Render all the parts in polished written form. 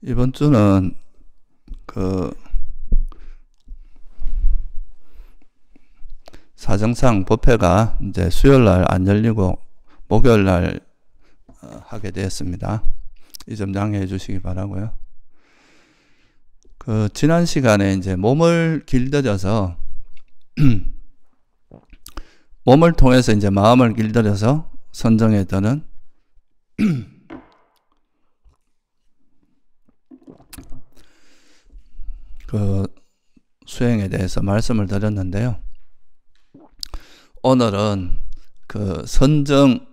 이번 주는 그 사정상 법회가 이제 수요일 날 안 열리고 목요일 날 하게 되었습니다. 이 점 양해해 주시기 바라고요. 그 지난 시간에 이제 몸을 길들여서 몸을 통해서 이제 마음을 길들여서 선정에 드는 그 수행에 대해서 말씀을 드렸는데요. 오늘은 그 선정,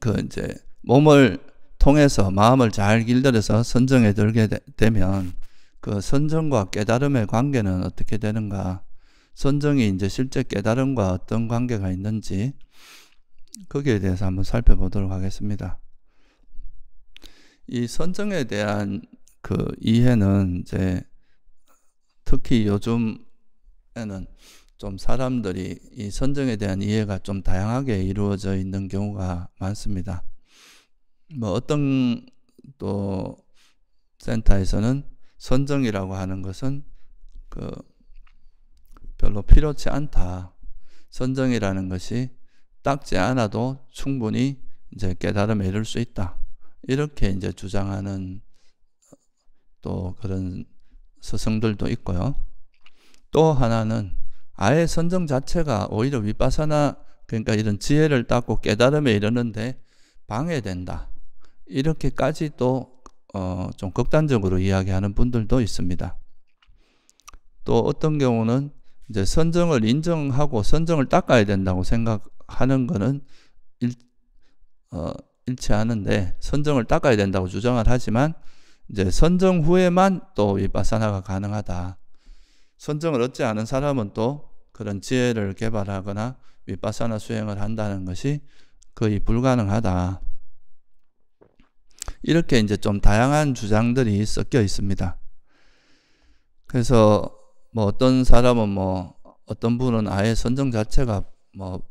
그 이제 몸을 통해서 마음을 잘 길들여서 선정에 들게 되면 그 선정과 깨달음의 관계는 어떻게 되는가, 선정이 이제 실제 깨달음과 어떤 관계가 있는지 거기에 대해서 한번 살펴보도록 하겠습니다. 이 선정에 대한 그 이해는 이제 특히 요즘에는 좀 사람들이 이 선정에 대한 이해가 좀 다양하게 이루어져 있는 경우가 많습니다. 뭐 어떤 또 센터에서는 선정이라고 하는 것은 그 별로 필요치 않다. 선정이라는 것이 닦지 않아도 충분히 이제 깨달음에 이를 수 있다. 이렇게 이제 주장하는 또 그런 스승들도 있고요. 또 하나는 아예 선정 자체가 오히려 위파사나, 그러니까 이런 지혜를 닦고 깨달음에 이르는데 방해된다. 이렇게까지 또 좀 극단적으로 이야기하는 분들도 있습니다. 또 어떤 경우는 이제 선정을 인정하고 선정을 닦아야 된다고 생각하는 것은 일치하는데, 선정을 닦아야 된다고 주장을 하지만 이제 선정 후에만 또 위파사나가 가능하다. 선정을 얻지 않은 사람은 또 그런 지혜를 개발하거나 위파사나 수행을 한다는 것이 거의 불가능하다. 이렇게 이제 좀 다양한 주장들이 섞여 있습니다. 그래서 뭐 어떤 사람은 뭐 어떤 분은 아예 선정 자체가 뭐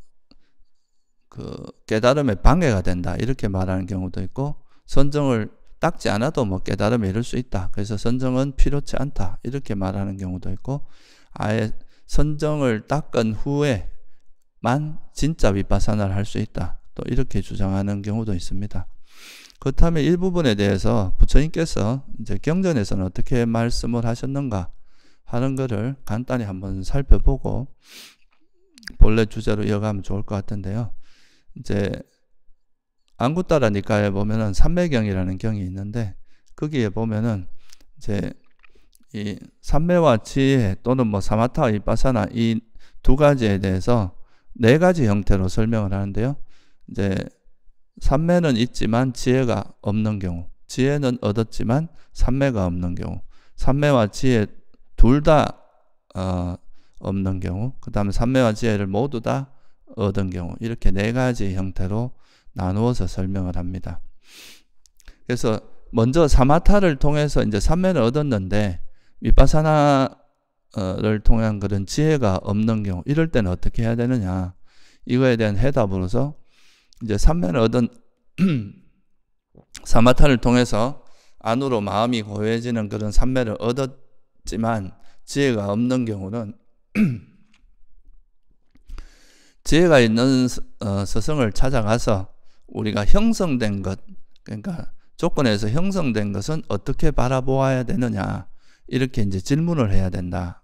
그 깨달음에 방해가 된다 이렇게 말하는 경우도 있고, 선정을 닦지 않아도 뭐 깨달음에 이를 수 있다. 그래서 선정은 필요치 않다. 이렇게 말하는 경우도 있고, 아예 선정을 닦은 후에만 진짜 위파사나를 할 수 있다. 또 이렇게 주장하는 경우도 있습니다. 그렇다면 이 부분에 대해서 부처님께서 이제 경전에서는 어떻게 말씀을 하셨는가 하는 것을 간단히 한번 살펴보고 본래 주제로 이어가면 좋을 것 같은데요. 이제 안구따라 니카에 보면은 삼매경이라는 경이 있는데, 거기에 보면은 이제 이 삼매와 지혜 또는 뭐 사마타 위파사나 이 두 가지에 대해서 네 가지 형태로 설명을 하는데요. 이제 삼매는 있지만 지혜가 없는 경우, 지혜는 얻었지만 삼매가 없는 경우, 삼매와 지혜 둘 다 없는 경우, 그 다음에 삼매와 지혜를 모두 다 얻은 경우, 이렇게 네 가지 형태로 나누어서 설명을 합니다. 그래서 먼저 사마타를 통해서 이제 삼매를 얻었는데 위파사나를 통한 그런 지혜가 없는 경우, 이럴 때는 어떻게 해야 되느냐, 이거에 대한 해답으로서 이제 삼매를 얻은 사마타를 통해서 안으로 마음이 고요해지는 그런 삼매를 얻었지만 지혜가 없는 경우는 지혜가 있는 스승을 찾아가서 우리가 형성된 것, 그러니까 조건에서 형성된 것은 어떻게 바라보아야 되느냐, 이렇게 이제 질문을 해야 된다.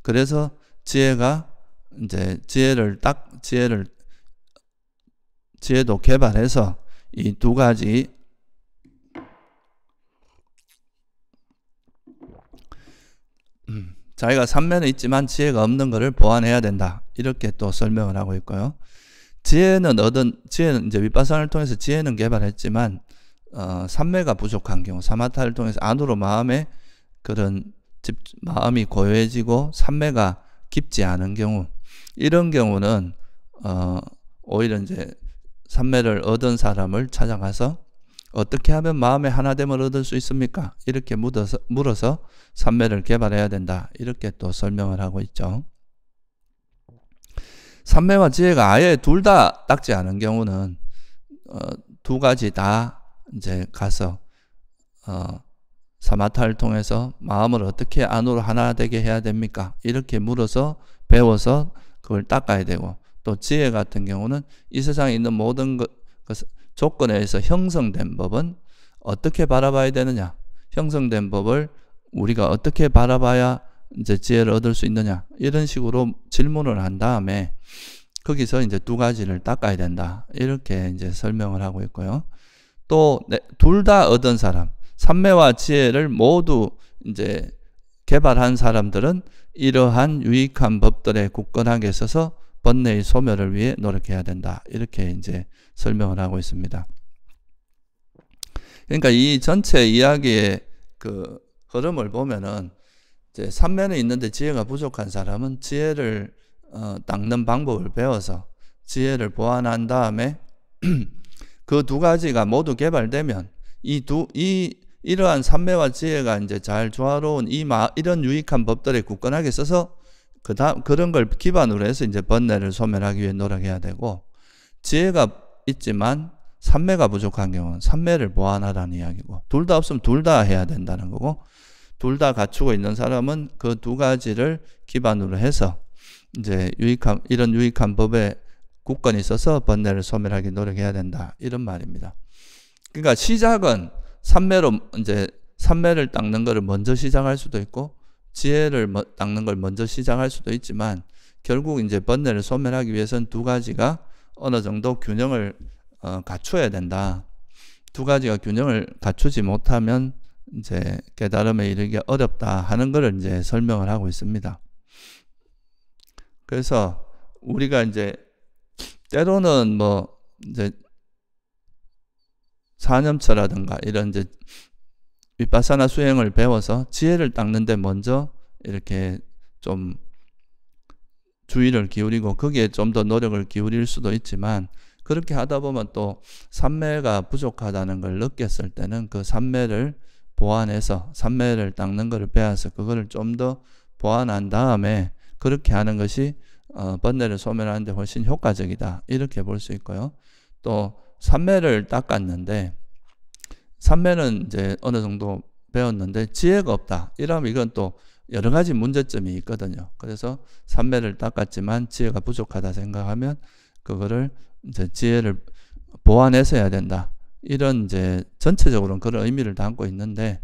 그래서 지혜가 이제 지혜도 개발해서 이 두 가지 자기가 삼매는 있지만 지혜가 없는 것을 보완해야 된다. 이렇게 또 설명을 하고 있고요. 지혜는 이제 위파사나를 통해서 지혜는 개발했지만 삼매가 부족한 경우, 사마타를 통해서 안으로 마음에 그런 마음이 고요해지고 삼매가 깊지 않은 경우, 이런 경우는 오히려 이제 삼매를 얻은 사람을 찾아가서 어떻게 하면 마음의 하나됨을 얻을 수 있습니까? 이렇게 물어서 삼매를 개발해야 된다. 이렇게 또 설명을 하고 있죠. 삼매와 지혜가 아예 둘 다 닦지 않은 경우는 두 가지 다 이제 가서 사마타를 통해서 마음을 어떻게 안으로 하나 되게 해야 됩니까? 이렇게 물어서 배워서 그걸 닦아야 되고, 또 지혜 같은 경우는 이 세상에 있는 모든 조건에 의해서 형성된 법은 어떻게 바라봐야 되느냐, 형성된 법을 우리가 어떻게 바라봐야 이제 지혜를 얻을 수 있느냐, 이런 식으로 질문을 한 다음에 거기서 이제 두 가지를 닦아야 된다, 이렇게 이제 설명을 하고 있고요. 또 둘 다 얻은 사람, 삼매와 지혜를 모두 이제 개발한 사람들은 이러한 유익한 법들에 굳건하게 서서 번뇌의 소멸을 위해 노력해야 된다, 이렇게 이제 설명을 하고 있습니다. 그러니까 이 전체 이야기의 그 흐름을 보면은 이제 삼매는 있는데 지혜가 부족한 사람은 지혜를 닦는 방법을 배워서 지혜를 보완한 다음에 그 두 가지가 모두 개발되면 이러한 삼매와 지혜가 이제 잘 조화로운 이런 유익한 법들에 굳건하게 써서 그런 걸 기반으로 해서 이제 번뇌를 소멸하기 위해 노력해야 되고, 지혜가 있지만 삼매가 부족한 경우는 삼매를 보완하라는 이야기고, 둘 다 없으면 둘 다 해야 된다는 거고, 둘 다 갖추고 있는 사람은 그 두 가지를 기반으로 해서 이제 이런 유익한 법에 굳건히 있어서 번뇌를 소멸하기 노력해야 된다, 이런 말입니다. 그러니까 시작은 삼매를 닦는 것을 먼저 시작할 수도 있고 지혜를 닦는 걸 먼저 시작할 수도 있지만, 결국 이제 번뇌를 소멸하기 위해서는 두 가지가 어느 정도 균형을 갖춰야 된다. 두 가지가 균형을 갖추지 못하면 이제 깨달음에 이르기 어렵다 하는 것을 이제 설명을 하고 있습니다. 그래서 우리가 이제 때로는 뭐 이제 사념처라든가 이런 이제 위파사나 수행을 배워서 지혜를 닦는데 먼저 이렇게 좀 주의를 기울이고 거기에 좀 더 노력을 기울일 수도 있지만, 그렇게 하다 보면 또 삼매가 부족하다는 걸 느꼈을 때는 그 삼매를 보완해서 삼매를 닦는 것을 배워서 그거를 좀 더 보완한 다음에 그렇게 하는 것이 번뇌를 소멸하는 데 훨씬 효과적이다, 이렇게 볼 수 있고요. 또 삼매를 닦았는데 삼매는 이제 어느 정도 배웠는데 지혜가 없다, 이러면 이건 또 여러 가지 문제점이 있거든요. 그래서 삼매를 닦았지만 지혜가 부족하다 생각하면 그거를 이제 지혜를 보완해서 해야 된다, 이런 이제 전체적으로는 그런 의미를 담고 있는데,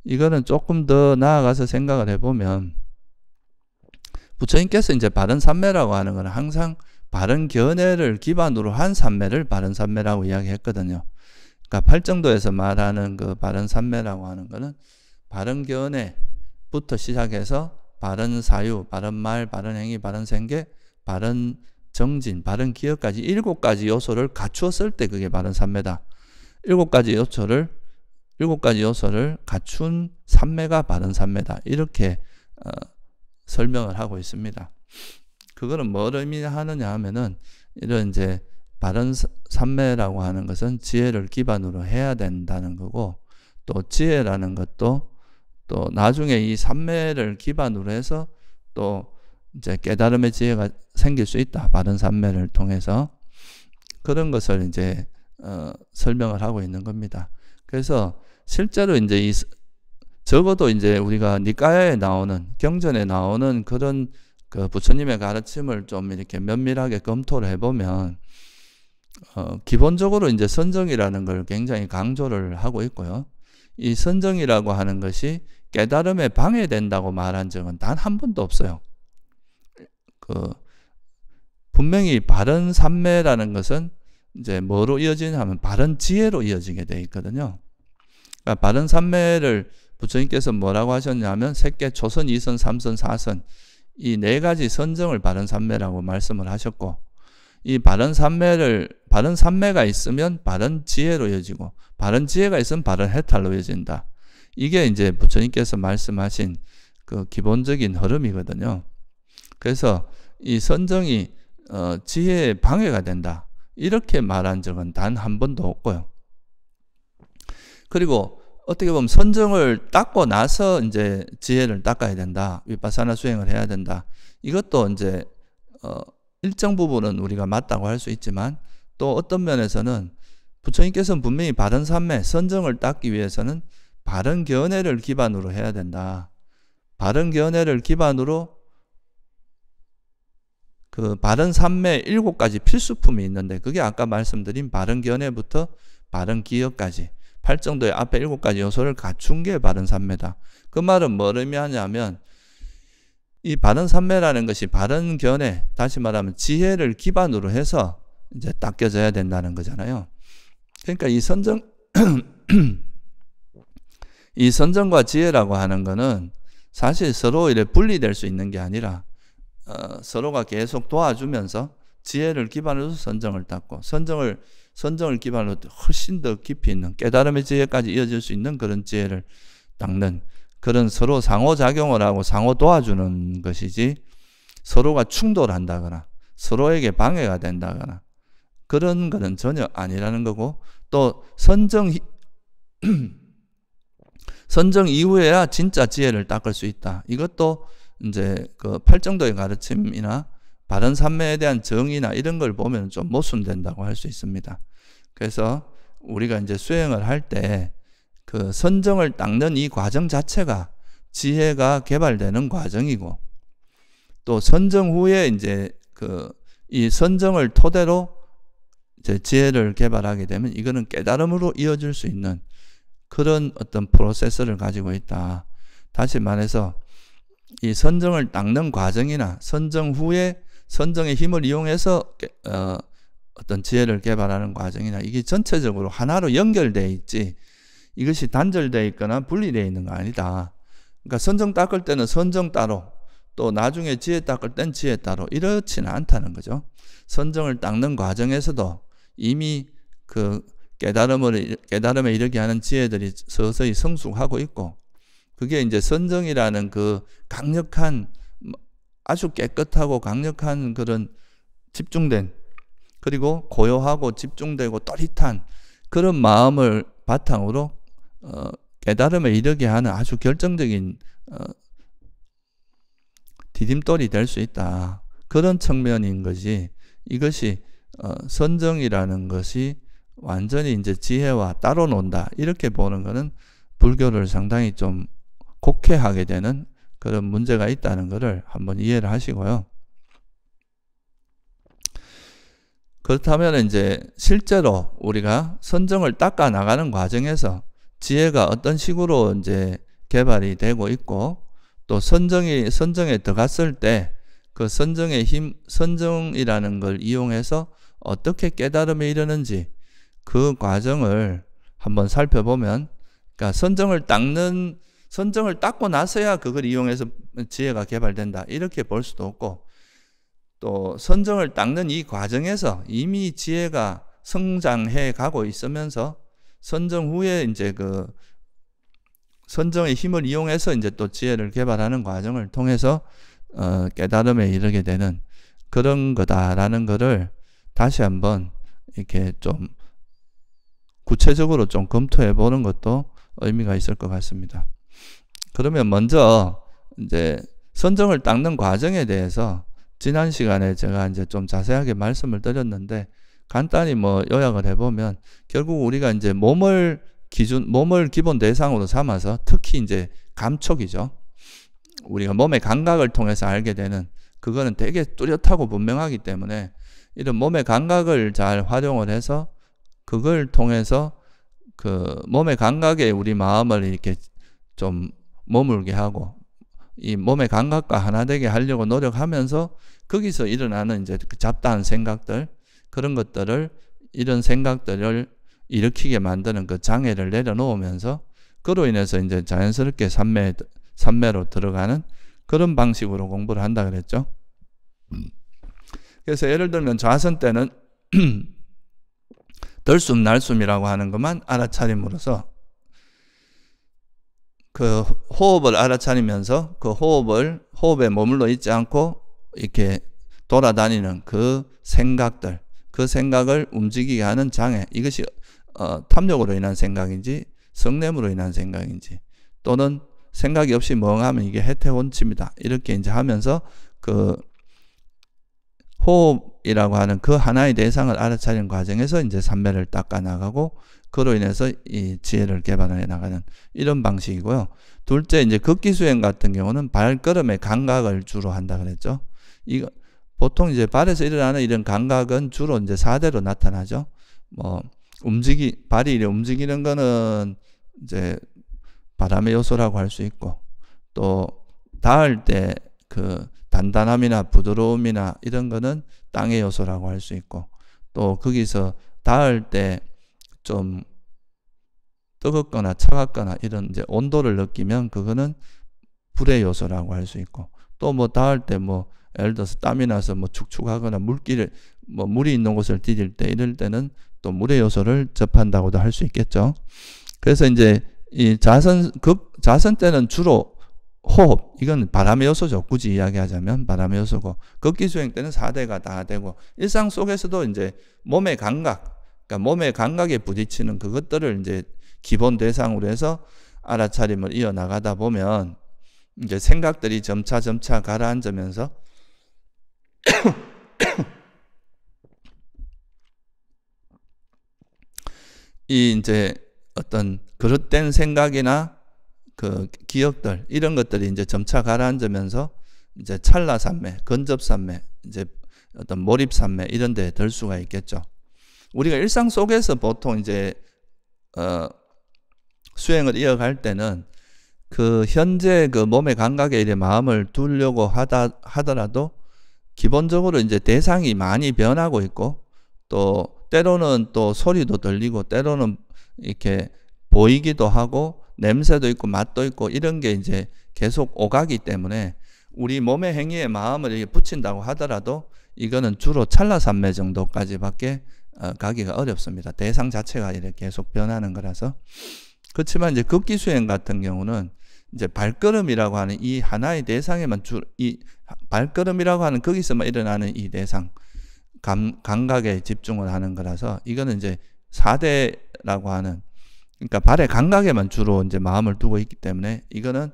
이거는 조금 더 나아가서 생각을 해보면 부처님께서 이제 바른 삼매라고 하는 건 항상 바른 견해를 기반으로 한 삼매를 바른 삼매라고 이야기했거든요. 그러니까 팔정도에서 말하는 그 바른 삼매라고 하는 거는 바른 견해부터 시작해서 바른 사유, 바른 말, 바른 행위, 바른 생계, 바른 정진, 바른 기억까지 7가지 요소를 갖추었을 때 그게 바른 삼매다. 7가지 요소를 갖춘 삼매가 바른 삼매다, 이렇게 설명을 하고 있습니다. 그거는 뭘 의미하느냐 하면은, 이런 이제 바른 삼매라고 하는 것은 지혜를 기반으로 해야 된다는 거고, 또 지혜라는 것도 또 나중에 이 삼매를 기반으로 해서 또 이제 깨달음의 지혜가 생길 수 있다, 바른 삼매를 통해서. 그런 것을 이제 설명을 하고 있는 겁니다. 그래서 실제로 이제 적어도 이제 우리가 니까야에 나오는, 경전에 나오는 그런 그 부처님의 가르침을 좀 이렇게 면밀하게 검토를 해보면 기본적으로 이제 선정이라는 걸 굉장히 강조를 하고 있고요. 이 선정이라고 하는 것이 깨달음에 방해된다고 말한 적은 단 한 번도 없어요. 분명히 바른 삼매라는 것은 이제 뭐로 이어지냐면 바른 지혜로 이어지게 되어 있거든요. 그러니까 바른 삼매를 부처님께서 뭐라고 하셨냐면 색계 초선, 이선, 삼선, 사선, 이 4가지 선정을 바른 삼매라고 말씀을 하셨고, 이 바른 삼매가 있으면 바른 지혜로 이어지고, 바른 지혜가 있으면 바른 해탈로 이어진다. 이게 이제 부처님께서 말씀하신 그 기본적인 흐름이거든요. 그래서 이 선정이 지혜에 방해가 된다, 이렇게 말한 적은 단 한 번도 없고요. 그리고 어떻게 보면 선정을 닦고 나서 이제 지혜를 닦아야 된다, 위파사나 수행을 해야 된다, 이것도 이제 일정 부분은 우리가 맞다고 할 수 있지만, 또 어떤 면에서는 부처님께서는 분명히 바른 삼매, 선정을 닦기 위해서는 바른 견해를 기반으로 해야 된다. 바른 견해를 기반으로 그 바른 삼매 7가지 필수품이 있는데 그게 아까 말씀드린 바른 견해부터 바른 기억까지 8정도의 앞에 7가지 요소를 갖춘 게 바른 삼매다. 그 말은 뭘 의미하냐면 이 바른 삼매라는 것이 바른 견해, 다시 말하면 지혜를 기반으로 해서 이제 닦여져야 된다는 거잖아요. 그러니까 이 선정과 지혜라고 하는 거는 사실 서로 이래 분리될 수 있는 게 아니라 서로가 계속 도와주면서 지혜를 기반으로 선정을 닦고 선정을 기반으로 훨씬 더 깊이 있는 깨달음의 지혜까지 이어질 수 있는 그런 지혜를 닦는 그런 서로 상호작용을 하고 상호 도와주는 것이지 서로가 충돌한다거나 서로에게 방해가 된다거나 그런 거는 전혀 아니라는 거고 또 선정 이후에야 진짜 지혜를 닦을 수 있다. 이것도 이제 그 8정도의 가르침이나 바른 삼매에 대한 정의나 이런 걸 보면 좀 모순된다고 할 수 있습니다. 그래서 우리가 이제 수행을 할 때 그 선정을 닦는 이 과정 자체가 지혜가 개발되는 과정이고 또 선정 후에 이제 이 선정을 토대로 이제 지혜를 개발하게 되면 이거는 깨달음으로 이어질 수 있는 그런 어떤 프로세스를 가지고 있다. 다시 말해서 이 선정을 닦는 과정이나 선정 후에 선정의 힘을 이용해서 어떤 지혜를 개발하는 과정이나 이게 전체적으로 하나로 연결되어 있지 이것이 단절되어 있거나 분리되어 있는 거 아니다. 그러니까 선정 닦을 때는 선정 따로 또 나중에 지혜 닦을 땐 지혜 따로 이렇지는 않다는 거죠. 선정을 닦는 과정에서도 이미 그 깨달음에 이르게 하는 지혜들이 서서히 성숙하고 있고 그게 이제 선정이라는 그 강력한 아주 깨끗하고 강력한 그런 집중된 그리고 고요하고 집중되고 또릿한 그런 마음을 바탕으로 깨달음에 이르게 하는 아주 결정적인 디딤돌이 될 수 있다. 그런 측면인 것이 이것이 선정이라는 것이 완전히 이제 지혜와 따로 논다. 이렇게 보는 것은 불교를 상당히 좀 곡해하게 되는 그런 문제가 있다는 것을 한번 이해를 하시고요. 그렇다면 이제 실제로 우리가 선정을 닦아 나가는 과정에서 지혜가 어떤 식으로 이제 개발이 되고 있고 또 선정에 들어갔을 때 그 선정의 힘, 선정이라는 걸 이용해서 어떻게 깨달음에 이르는지 그 과정을 한번 살펴보면 그러니까 선정을 닦고 나서야 그걸 이용해서 지혜가 개발된다. 이렇게 볼 수도 없고 또 선정을 닦는 이 과정에서 이미 지혜가 성장해 가고 있으면서 선정 후에 이제 그 선정의 힘을 이용해서 이제 또 지혜를 개발하는 과정을 통해서 깨달음에 이르게 되는 그런 거다라는 거를 다시 한번 이렇게 좀 구체적으로 좀 검토해 보는 것도 의미가 있을 것 같습니다. 그러면 먼저 이제 선정을 닦는 과정에 대해서 지난 시간에 제가 이제 좀 자세하게 말씀을 드렸는데 간단히 뭐 요약을 해보면 결국 우리가 이제 몸을 기본 대상으로 삼아서 특히 이제 감촉이죠. 우리가 몸의 감각을 통해서 알게 되는 그거는 되게 뚜렷하고 분명하기 때문에 이런 몸의 감각을 잘 활용을 해서 그걸 통해서 그 몸의 감각에 우리 마음을 이렇게 좀 머물게 하고 이 몸의 감각과 하나 되게 하려고 노력하면서 거기서 일어나는 이제 그 잡다한 생각들 그런 것들을 이런 생각들을 일으키게 만드는 그 장애를 내려놓으면서 그로 인해서 이제 자연스럽게 삼매로 들어가는 그런 방식으로 공부를 한다 그랬죠. 그래서 예를 들면 좌선 때는 들숨 날숨이라고 하는 것만 알아차림으로써 그 호흡을 알아차리면서 그 호흡에 머물러 있지 않고 이렇게 돌아다니는 그 생각을 움직이게 하는 장애 이것이 탐욕으로 인한 생각인지 성냄으로 인한 생각인지 또는 생각이 없이 멍하면 이게 해태원침이다 이렇게 이제 하면서 그 호흡이라고 하는 그 하나의 대상을 알아차리는 과정에서 이제 삼매를 닦아 나가고 그로 인해서 이 지혜를 개발해 나가는 이런 방식이고요. 둘째, 이제 극기수행 같은 경우는 발걸음의 감각을 주로 한다 그랬죠. 이거 보통 이제 발에서 일어나는 이런 감각은 주로 이제 4대로 나타나죠. 뭐 발이 이렇게 움직이는 거는 이제 바람의 요소라고 할 수 있고, 또 닿을 때 그 단단함이나 부드러움이나 이런 거는 땅의 요소라고 할 수 있고, 또 거기서 닿을 때 좀 뜨겁거나 차갑거나 이런 이제 온도를 느끼면 그거는 불의 요소라고 할 수 있고, 또 뭐 닿을 때 뭐 예를 들어서 땀이 나서 뭐 축축하거나 물이 있는 곳을 디딜 때 이럴 때는 또 물의 요소를 접한다고도 할 수 있겠죠. 그래서 이제 이 자선 때는 주로 호흡, 이건 바람의 요소죠. 굳이 이야기하자면 바람의 요소고, 극기수행 때는 4대가 다 되고, 일상 속에서도 이제 몸의 감각, 그러니까 몸의 감각에 부딪히는 그것들을 이제 기본 대상으로 해서 알아차림을 이어나가다 보면 이제 생각들이 점차 가라앉으면서 이 이제 어떤 그릇된 생각이나 그 기억들 이런 것들이 이제 점차 가라앉으면서 이제 찰나산매, 근접산매, 이제 어떤 몰입산매 이런 데에 들 수가 있겠죠. 우리가 일상 속에서 보통 이제 수행을 이어갈 때는 그 현재 그 몸의 감각에 이제 마음을 두려고 하더라도 기본적으로 이제 대상이 많이 변하고 있고, 또 때로는 또 소리도 들리고 때로는 이렇게 보이기도 하고 냄새도 있고 맛도 있고 이런 게 이제 계속 오가기 때문에 우리 몸의 행위에 마음을 이렇게 붙인다고 하더라도 이거는 주로 찰나산매 정도까지밖에 가기가 어렵습니다. 대상 자체가 이렇게 계속 변하는 거라서. 그렇지만 이제 극기수행 같은 경우는 이제 발걸음이라고 하는 이 하나의 대상에만 이 발걸음이라고 하는 거기서만 일어나는 이 대상 감각에 집중을 하는 거라서 이거는 이제 4대라고 하는, 그러니까 발의 감각에만 주로 이제 마음을 두고 있기 때문에 이거는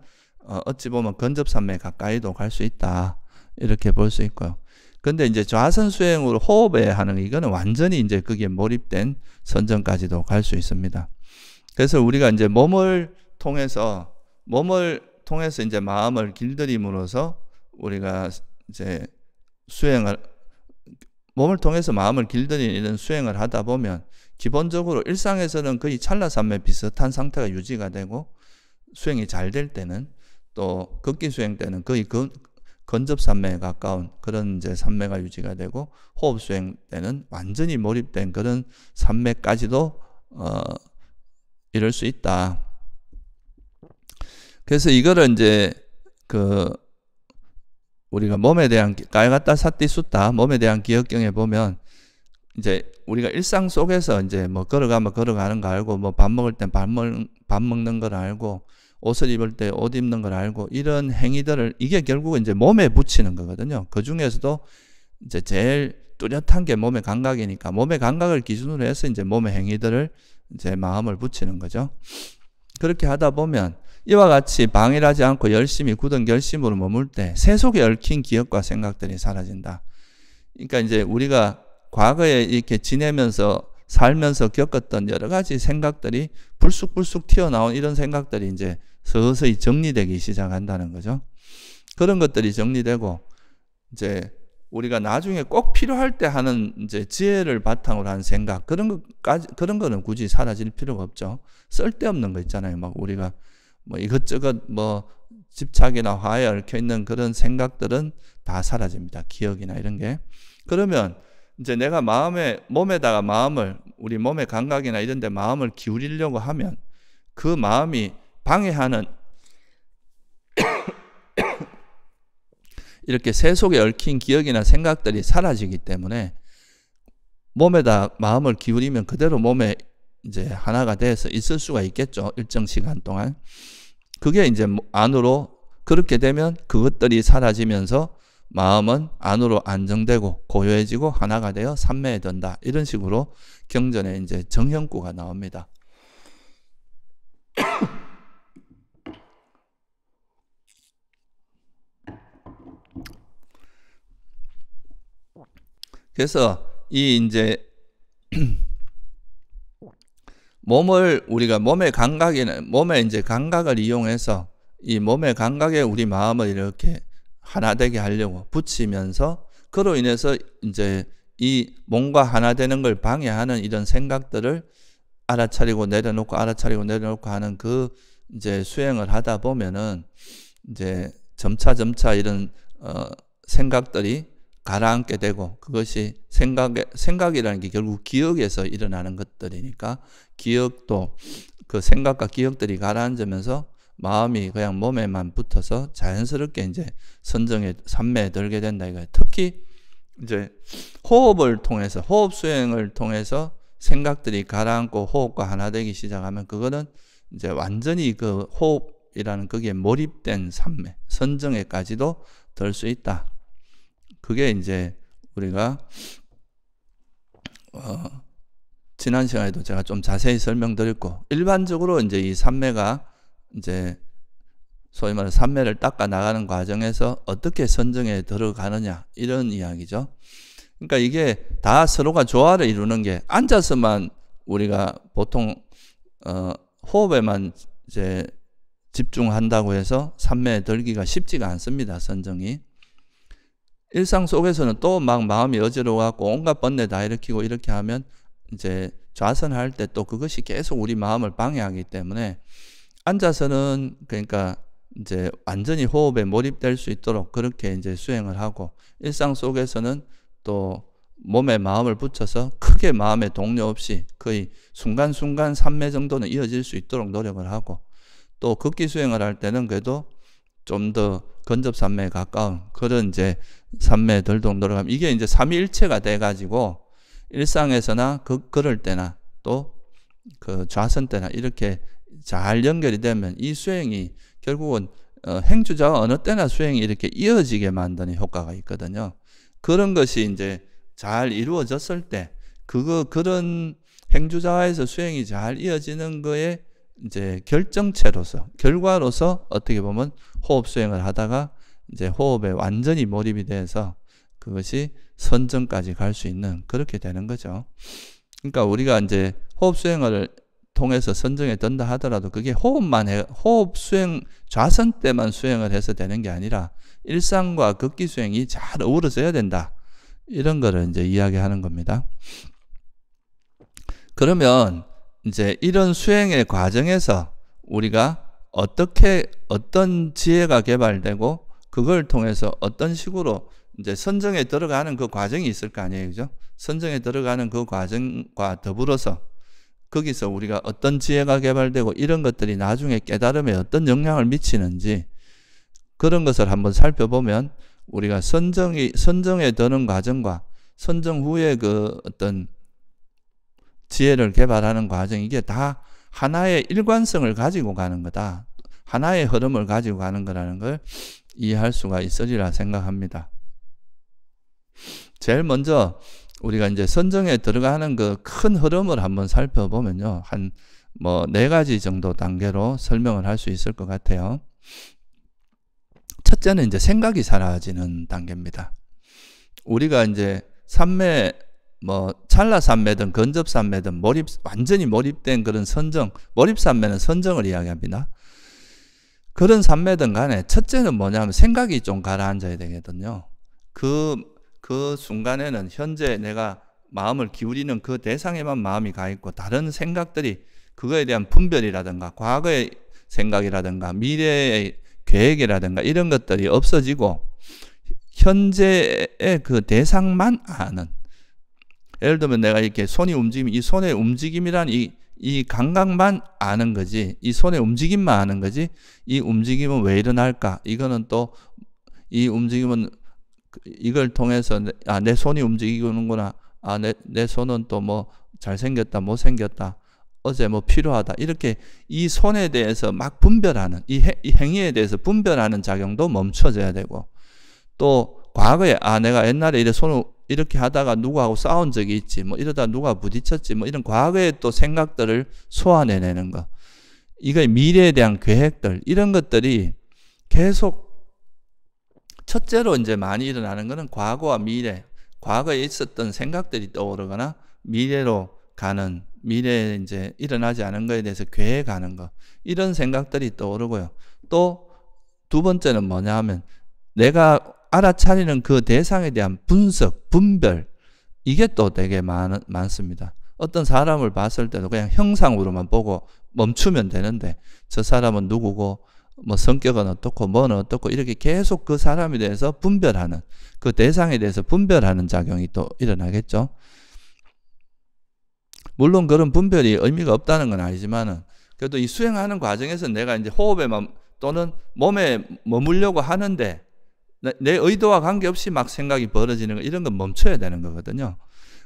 어찌 보면 근접산매에 가까이도 갈 수 있다 이렇게 볼 수 있고요. 근데 이제 좌선 수행으로 호흡에 하는 이거는 완전히 이제 거기에 몰입된 선정까지도 갈 수 있습니다. 그래서 우리가 이제 몸을 통해서 이제 마음을 길들임으로써 우리가 이제 몸을 통해서 마음을 길들이는 이런 수행을 하다 보면 기본적으로 일상에서는 거의 찰나산매 비슷한 상태가 유지가 되고, 수행이 잘 될 때는 또 극기수행 때는 거의 근접산매에 가까운 그런 이제 산매가 유지가 되고, 호흡수행 때는 완전히 몰입된 그런 산매까지도 이럴 수 있다. 그래서 이거를 이제 우리가 몸에 대한 까야가타 사띠 숫다, 몸에 대한 기억경에 보면 이제 우리가 일상 속에서 이제 뭐 걸어가면 걸어가는 거 알고, 뭐 밥 먹을 땐 밥 먹는 걸 알고, 옷을 입을 때 옷 입는 걸 알고, 이런 행위들을 이게 결국은 이제 몸에 붙이는 거거든요. 그 중에서도 이제 제일 뚜렷한 게 몸의 감각이니까 몸의 감각을 기준으로 해서 이제 몸의 행위들을 이제 마음을 붙이는 거죠. 그렇게 하다 보면 이와 같이 방일하지 않고 열심히 굳은 결심으로 머물 때 세속에 얽힌 기억과 생각들이 사라진다. 그러니까 이제 우리가 과거에 이렇게 지내면서 살면서 겪었던 여러 가지 생각들이 불쑥불쑥 튀어나온 이런 생각들이 이제 서서히 정리되기 시작한다는 거죠. 그런 것들이 정리되고 이제 우리가 나중에 꼭 필요할 때 하는 이제 지혜를 바탕으로 한 생각, 그런 거는 굳이 사라질 필요가 없죠. 쓸데없는 거 있잖아요. 막 우리가 뭐 이것저것 뭐 집착이나 화에 얽혀 있는 그런 생각들은 다 사라집니다. 기억이나 이런 게. 그러면 이제 내가 몸에다가 우리 몸의 감각이나 이런 데 마음을 기울이려고 하면 그 마음이 방해하는 이렇게 세속에 얽힌 기억이나 생각들이 사라지기 때문에 몸에다 마음을 기울이면 그대로 몸에 이제 하나가 돼서 있을 수가 있겠죠. 일정 시간 동안. 그게 이제 안으로, 그렇게 되면 그것들이 사라지면서 마음은 안으로 안정되고 고요해지고 하나가 되어 삼매에 든다. 이런 식으로 경전에 이제 정형구가 나옵니다. 그래서 이 이제 우리가 몸의 이제 감각을 이용해서 이 몸의 감각에 우리 마음을 이렇게 하나 되게 하려고 붙이면서, 그로 인해서 이제 이 몸과 하나 되는 걸 방해하는 이런 생각들을 알아차리고 내려놓고 하는 그 이제 수행을 하다 보면은 이제 점차 이런 생각들이 가라앉게 되고, 그것이 생각이라는 게 결국 기억에서 일어나는 것들이니까, 기억도 그 생각과 기억들이 가라앉으면서 마음이 그냥 몸에만 붙어서 자연스럽게 이제 삼매에 들게 된다 이거예요. 특히 이제 호흡 수행을 통해서 생각들이 가라앉고 호흡과 하나 되기 시작하면, 그거는 이제 완전히 그 호흡이라는 거기에 몰입된 삼매, 선정에까지도 들 수 있다. 그게 이제 우리가 지난 시간에도 제가 좀 자세히 설명드렸고, 일반적으로 이제 이 삼매가 이제 소위 말하는 삼매를 닦아 나가는 과정에서 어떻게 선정에 들어가느냐, 이런 이야기죠. 그러니까 이게 다 서로가 조화를 이루는 게, 앉아서만 우리가 보통 호흡에만 이제 집중한다고 해서 삼매에 들기가 쉽지가 않습니다. 선정이. 일상 속에서는 또 막 마음이 어지러워갖고 온갖 번뇌 다 일으키고 이렇게 하면 이제 좌선할 때 또 그것이 계속 우리 마음을 방해하기 때문에, 앉아서는 그러니까 이제 완전히 호흡에 몰입될 수 있도록 그렇게 이제 수행을 하고, 일상 속에서는 또 몸에 마음을 붙여서 크게 마음에 동요 없이 거의 순간순간 삼매 정도는 이어질 수 있도록 노력을 하고, 또 극기 수행을 할 때는 그래도 좀 더 근접삼매에 가까운 그런 이제 삼매에 들도록 노력하면, 이게 이제 삼위일체가 돼가지고 일상에서나 그럴 때나 또 그 좌선 때나 이렇게 잘 연결이 되면 이 수행이 결국은 행주자가 어느 때나 수행이 이렇게 이어지게 만드는 효과가 있거든요. 그런 것이 이제 잘 이루어졌을 때, 그런 행주자에서 수행이 잘 이어지는 거에 이제 결과로서 어떻게 보면 호흡 수행을 하다가 이제 호흡에 완전히 몰입이 돼서 그것이 선정까지 갈 수 있는, 그렇게 되는 거죠. 그러니까 우리가 이제 호흡 수행을 통해서 선정에 든다 하더라도 그게 호흡 수행, 좌선 때만 수행을 해서 되는 게 아니라 일상과 극기 수행이 잘 어우러져야 된다. 이런 거를 이제 이야기하는 겁니다. 그러면 이제 이런 수행의 과정에서 우리가 어떤 지혜가 개발되고, 그걸 통해서 어떤 식으로 이제 선정에 들어가는 그 과정이 있을 거 아니에요. 그죠? 선정에 들어가는 그 과정과 더불어서 거기서 우리가 어떤 지혜가 개발되고 이런 것들이 나중에 깨달음에 어떤 영향을 미치는지, 그런 것을 한번 살펴보면 우리가 선정에 드는 과정과 선정 후에 그 어떤 지혜를 개발하는 과정, 이게 다 하나의 일관성을 가지고 가는 거다. 하나의 흐름을 가지고 가는 거라는 걸 이해할 수가 있으리라 생각합니다. 제일 먼저 우리가 이제 선정에 들어가는 그 큰 흐름을 한번 살펴보면요, 한 4가지 정도 단계로 설명을 할 수 있을 것 같아요. 첫째는 이제 생각이 사라지는 단계입니다. 우리가 이제 삼매, 찰나삼매든 근접삼매든 완전히 몰입된 그런 몰입삼매는 선정을 이야기합니다. 그런 삼매든 간에 첫째는 뭐냐면 생각이 좀 가라앉아야 되거든요. 그 순간에는 현재 내가 마음을 기울이는 그 대상에만 마음이 가 있고, 다른 생각들이 그거에 대한 분별이라든가 과거의 생각이라든가 미래의 계획이라든가 이런 것들이 없어지고, 현재의 그 대상만 아는, 예를 들면 내가 이렇게 손이 움직이면 이 손의 움직임이란 이 감각만 아는 거지, 이 손의 움직임만 아는 거지, 이 움직임은 왜 일어날까, 이거는 또 이 움직임은 이걸 통해서 내 손이 움직이는구나, 내 손은 또 뭐 잘생겼다 못생겼다, 어제 뭐 필요하다, 이렇게 이 손에 대해서 막 분별하는, 이 행위에 대해서 분별하는 작용도 멈춰져야 되고, 또 과거에 내가 옛날에 손을 이렇게 하다가 누구하고 싸운 적이 있지, 이러다 누가 부딪혔지, 이런 과거의 또 생각들을 소환해내는 거, 이거 미래에 대한 계획들, 이런 것들이 계속 첫째로 이제 많이 일어나는 거는 과거와 미래, 과거에 있었던 생각들이 떠오르거나 미래로 가는, 미래에 이제 일어나지 않은 거에 대해서 계획하는 거, 이런 생각들이 떠오르고요. 또 두 번째는 뭐냐 하면 내가 알아차리는 그 대상에 대한 분석, 분별, 이게 또 되게 많습니다. 어떤 사람을 봤을 때도 그냥 형상으로만 보고 멈추면 되는데 저 사람은 누구고 뭐 성격은 어떻고 뭐는 어떻고 이렇게 계속 그 사람에 대해서 분별하는, 그 대상에 대해서 분별하는 작용이 또 일어나겠죠. 물론 그런 분별이 의미가 없다는 건 아니지만은 그래도 이 수행하는 과정에서 내가 이제 호흡에만 또는 몸에 머물려고 하는데 내 의도와 관계없이 막 생각이 벌어지는 거, 이런 건 멈춰야 되는 거거든요.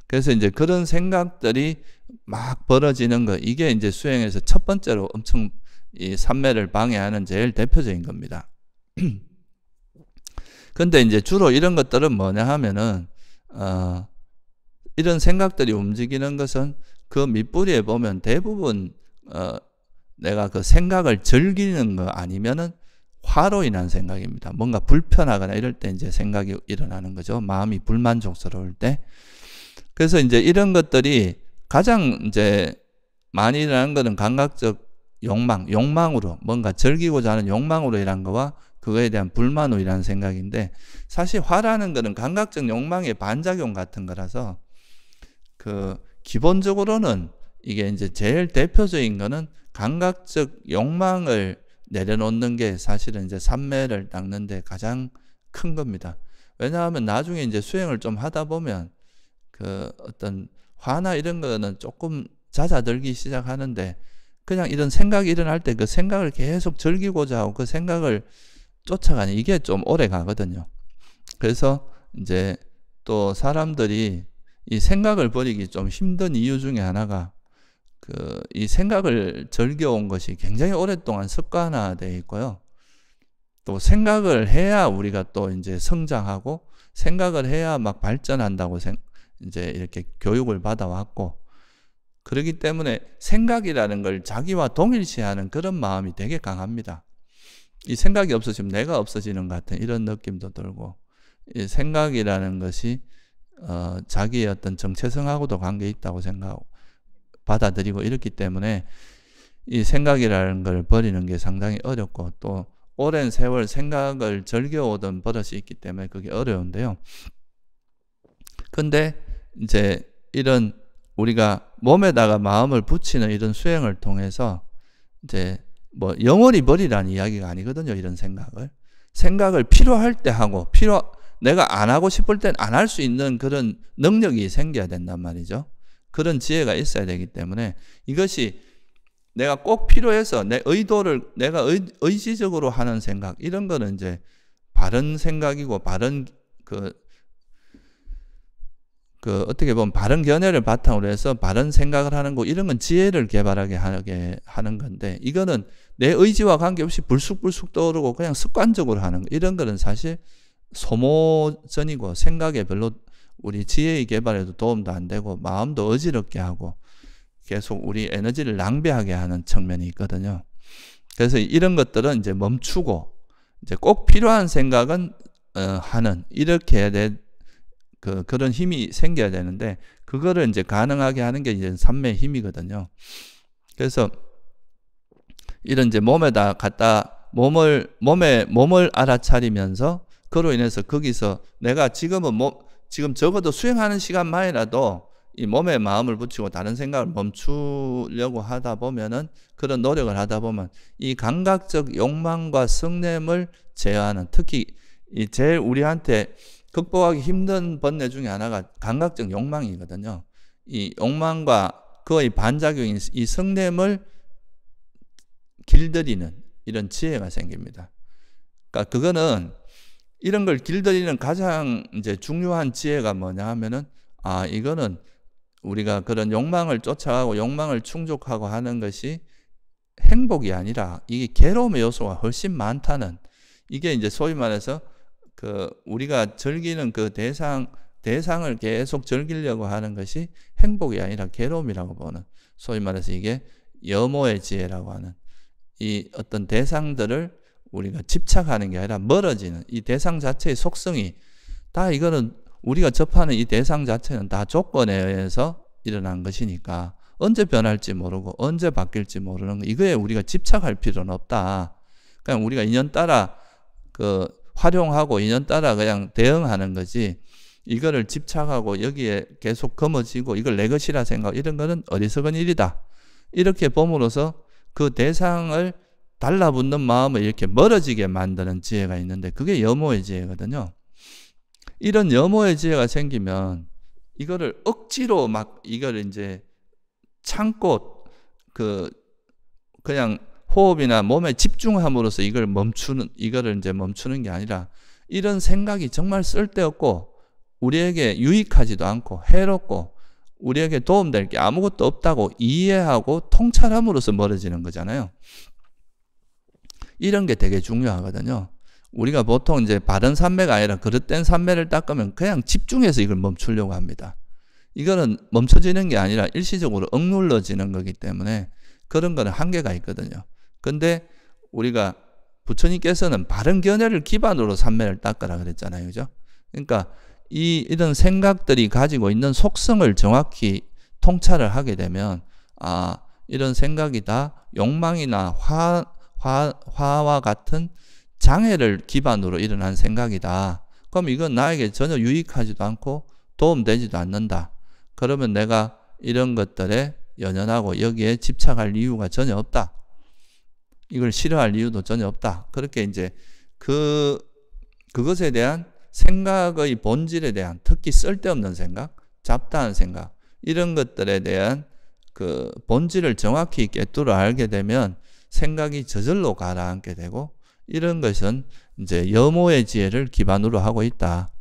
그래서 이제 그런 생각들이 막 벌어지는 거, 이게 이제 수행에서 첫 번째로 엄청 이 삼매를 방해하는 제일 대표적인 겁니다. 근데 이제 주로 이런 것들은 뭐냐 하면은 이런 생각들이 움직이는 것은 그 밑뿌리에 보면 대부분 내가 그 생각을 즐기는 거 아니면은 화로 인한 생각입니다. 뭔가 불편하거나 이럴 때 이제 생각이 일어나는 거죠. 마음이 불만족스러울 때. 그래서 이제 이런 것들이 가장 이제 많이 일어나는 것은 감각적 욕망으로, 뭔가 즐기고자 하는 욕망으로 일어난 거와 그거에 대한 불만으로 일어난 생각인데, 사실 화라는 것은 감각적 욕망의 반작용 같은 거라서 기본적으로는 이게 이제 제일 대표적인 거는 감각적 욕망을 내려놓는 게 사실은 이제 삼매를 닦는데 가장 큰 겁니다. 왜냐하면 나중에 이제 수행을 좀 하다 보면 어떤 화나 이런 거는 조금 잦아들기 시작하는데, 그냥 이런 생각이 일어날 때 그 생각을 계속 즐기고자 하고 그 생각을 쫓아가는, 이게 좀 오래 가거든요. 그래서 이제 또 사람들이 이 생각을 버리기 좀 힘든 이유 중에 하나가 이 생각을 즐겨온 것이 굉장히 오랫동안 습관화되어 있고요. 또 생각을 해야 우리가 또 이제 성장하고 생각을 해야 막 발전한다고 이제 이렇게 교육을 받아왔고, 그렇기 때문에 생각이라는 걸 자기와 동일시하는 그런 마음이 되게 강합니다. 이 생각이 없어지면 내가 없어지는 것 같은 이런 느낌도 들고, 이 생각이라는 것이 자기의 어떤 정체성하고도 관계 있다고 생각하고 받아들이고 이렇기 때문에 이 생각이라는 걸 버리는 게 상당히 어렵고, 또 오랜 세월 생각을 즐겨오던 버릇이 있기 때문에 그게 어려운데요. 근데 이제 이런 우리가 몸에다가 마음을 붙이는 이런 수행을 통해서 이제 뭐 영원히 버리라는 이야기가 아니거든요. 이런 생각을 필요할 때 하고, 내가 안 하고 싶을 땐 안 할 수 있는 그런 능력이 생겨야 된단 말이죠. 그런 지혜가 있어야 되기 때문에 이것이 내가 꼭 필요해서 내 의도를 내가 의지적으로 하는 생각, 이런 거는 이제 바른 생각이고 바른 어떻게 보면 바른 견해를 바탕으로 해서 바른 생각을 하는 거, 이런 건 지혜를 개발하게 하는 건데, 이거는 내 의지와 관계없이 불쑥불쑥 떠오르고 그냥 습관적으로 하는 거, 이런 거는 사실 소모전이고 생각에 별로 우리 지혜의 개발에도 도움도 안 되고 마음도 어지럽게 하고 계속 우리 에너지를 낭비하게 하는 측면이 있거든요. 그래서 이런 것들은 이제 멈추고 이제 꼭 필요한 생각은 하는, 이렇게 해야 돼. 그런 힘이 생겨야 되는데, 그거를 이제 가능하게 하는 게 이제 삼매의 힘이거든요. 그래서 이런 이제 몸에다 갖다 몸을 알아차리면서 그로 인해서 거기서 내가 지금 적어도 수행하는 시간만이라도 이 몸에 마음을 붙이고 다른 생각을 멈추려고 하다 보면은, 그런 노력을 하다 보면 이 감각적 욕망과 성냄을 제어하는, 특히 제일 우리한테 극복하기 힘든 번뇌 중에 하나가 감각적 욕망이거든요. 이 욕망과 그의 반작용인 이 성냄을 길들이는 이런 지혜가 생깁니다. 그러니까 그거는 이런 걸 길들이는 가장 이제 중요한 지혜가 뭐냐 하면은, 이거는 우리가 그런 욕망을 쫓아가고 욕망을 충족하고 하는 것이 행복이 아니라 이게 괴로움의 요소가 훨씬 많다는, 이게 이제 소위 말해서 우리가 즐기는 그 대상을 계속 즐기려고 하는 것이 행복이 아니라 괴로움이라고 보는, 소위 말해서 이게 여모의 지혜라고 하는, 이 어떤 대상들을 우리가 집착하는 게 아니라 멀어지는 이 대상 자체의 속성이 다 이거는 우리가 접하는 이 대상 자체는 다 조건에 의해서 일어난 것이니까 언제 변할지 모르고 언제 바뀔지 모르는 거, 이거에 우리가 집착할 필요는 없다. 그냥 우리가 인연따라 활용하고 인연따라 그냥 대응하는 거지, 이거를 집착하고 여기에 계속 거머쥐고 이걸 내 것이라 생각, 이런 거는 어리석은 일이다. 이렇게 봄으로써 그 대상을 달라붙는 마음을 이렇게 멀어지게 만드는 지혜가 있는데, 그게 여모의 지혜거든요. 이런 여모의 지혜가 생기면 이거를 억지로 막 이걸 이제 참고 그냥 호흡이나 몸에 집중함으로써 이거를 이제 멈추는 게 아니라, 이런 생각이 정말 쓸데없고 우리에게 유익하지도 않고 해롭고 우리에게 도움될 게 아무것도 없다고 이해하고 통찰함으로써 멀어지는 거잖아요. 이런 게 되게 중요하거든요. 우리가 보통 이제 바른 삼매가 아니라 그릇된 삼매를 닦으면 그냥 집중해서 이걸 멈추려고 합니다. 이거는 멈춰지는 게 아니라 일시적으로 억눌러지는 거기 때문에 그런 거는 한계가 있거든요. 근데 우리가 부처님께서는 바른 견해를 기반으로 삼매를 닦으라 그랬잖아요. 그죠? 그러니까 이런 생각들이 가지고 있는 속성을 정확히 통찰을 하게 되면, 이런 생각이 다 욕망이나 화와 같은 장애를 기반으로 일어난 생각이다. 그럼 이건 나에게 전혀 유익하지도 않고 도움되지도 않는다. 그러면 내가 이런 것들에 연연하고 여기에 집착할 이유가 전혀 없다. 이걸 싫어할 이유도 전혀 없다. 그렇게 이제 그것에 대한 생각의 본질에 대한, 특히 쓸데없는 생각, 잡다한 생각, 이런 것들에 대한 그 본질을 정확히 꿰뚫어 알게 되면 생각이 저절로 가라앉게 되고, 이런 것은 이제 여모의 지혜를 기반으로 하고 있다.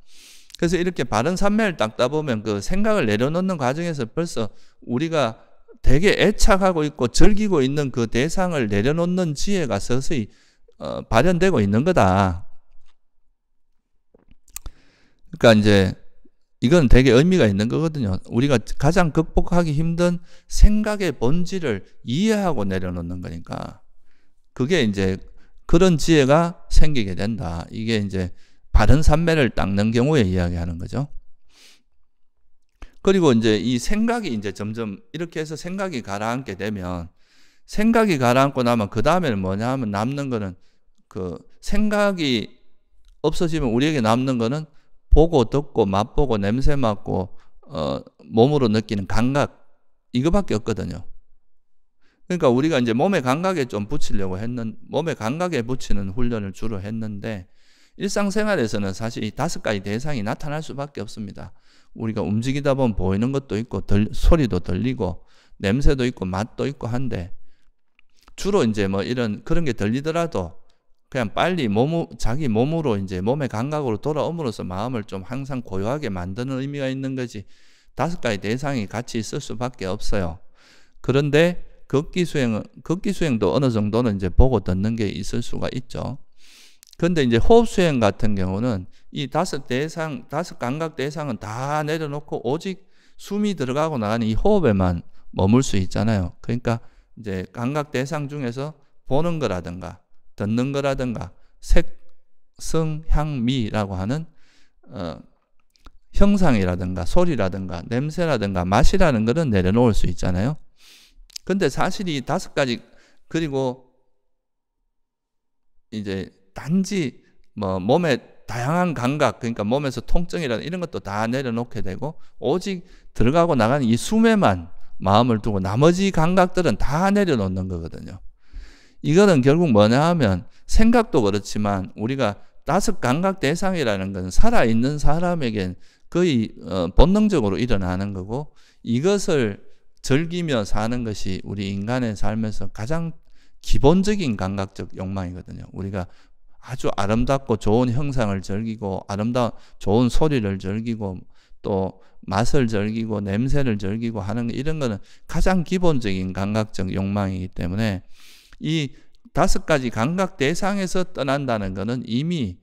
그래서 이렇게 바른 삼매를 닦다 보면 그 생각을 내려놓는 과정에서 벌써 우리가 되게 애착하고 있고 즐기고 있는 그 대상을 내려놓는 지혜가 서서히 발현되고 있는 거다. 그러니까 이제 이건 되게 의미가 있는 거거든요. 우리가 가장 극복하기 힘든 생각의 본질을 이해하고 내려놓는 거니까, 그게 이제 그런 지혜가 생기게 된다. 이게 이제 바른 삼매를 닦는 경우에 이야기하는 거죠. 그리고 이제 이 생각이 이제 점점 이렇게 해서 생각이 가라앉게 되면, 생각이 가라앉고 나면 그 다음에는 뭐냐 하면 남는 거는, 그 생각이 없어지면 우리에게 남는 거는 보고 듣고 맛보고 냄새 맡고 몸으로 느끼는 감각, 이거밖에 없거든요. 그러니까 우리가 이제 몸의 감각에 좀 붙이려고 몸의 감각에 붙이는 훈련을 주로 했는데, 일상생활에서는 사실 이 5가지 대상이 나타날 수밖에 없습니다. 우리가 움직이다 보면 보이는 것도 있고 소리도 들리고 냄새도 있고 맛도 있고 한데, 주로 이제 뭐 그런 게 들리더라도 그냥 빨리 자기 몸으로 이제 몸의 감각으로 돌아옴으로써 마음을 좀 항상 고요하게 만드는 의미가 있는 거지, 5가지 대상이 같이 있을 수밖에 없어요. 그런데 극기수행도 어느 정도는 이제 보고 듣는 게 있을 수가 있죠. 그런데 이제 호흡수행 같은 경우는 이 5 감각 대상은 다 내려놓고 오직 숨이 들어가고 나가는 이 호흡에만 머물 수 있잖아요. 그러니까 이제 감각 대상 중에서 보는 거라든가 듣는 거라든가 색, 성, 향, 미라고 하는 형상이라든가 소리라든가 냄새라든가 맛이라는 거는 내려놓을 수 있잖아요. 근데 사실 이 5가지, 그리고 이제 단지 뭐 몸의 다양한 감각, 그러니까 몸에서 통증이라든 이런 것도 다 내려놓게 되고 오직 들어가고 나가는 이 숨에만 마음을 두고 나머지 감각들은 다 내려놓는 거거든요. 이거는 결국 뭐냐 하면, 생각도 그렇지만 우리가 5 감각 대상이라는 건 살아있는 사람에겐 거의 본능적으로 일어나는 거고, 이것을 즐기며 사는 것이 우리 인간의 삶에서 가장 기본적인 감각적 욕망이거든요. 우리가 아주 아름답고 좋은 형상을 즐기고 좋은 소리를 즐기고 또 맛을 즐기고 냄새를 즐기고 하는 이런 거는 가장 기본적인 감각적 욕망이기 때문에, 이 5가지 감각 대상에서 떠난다는 것은 이미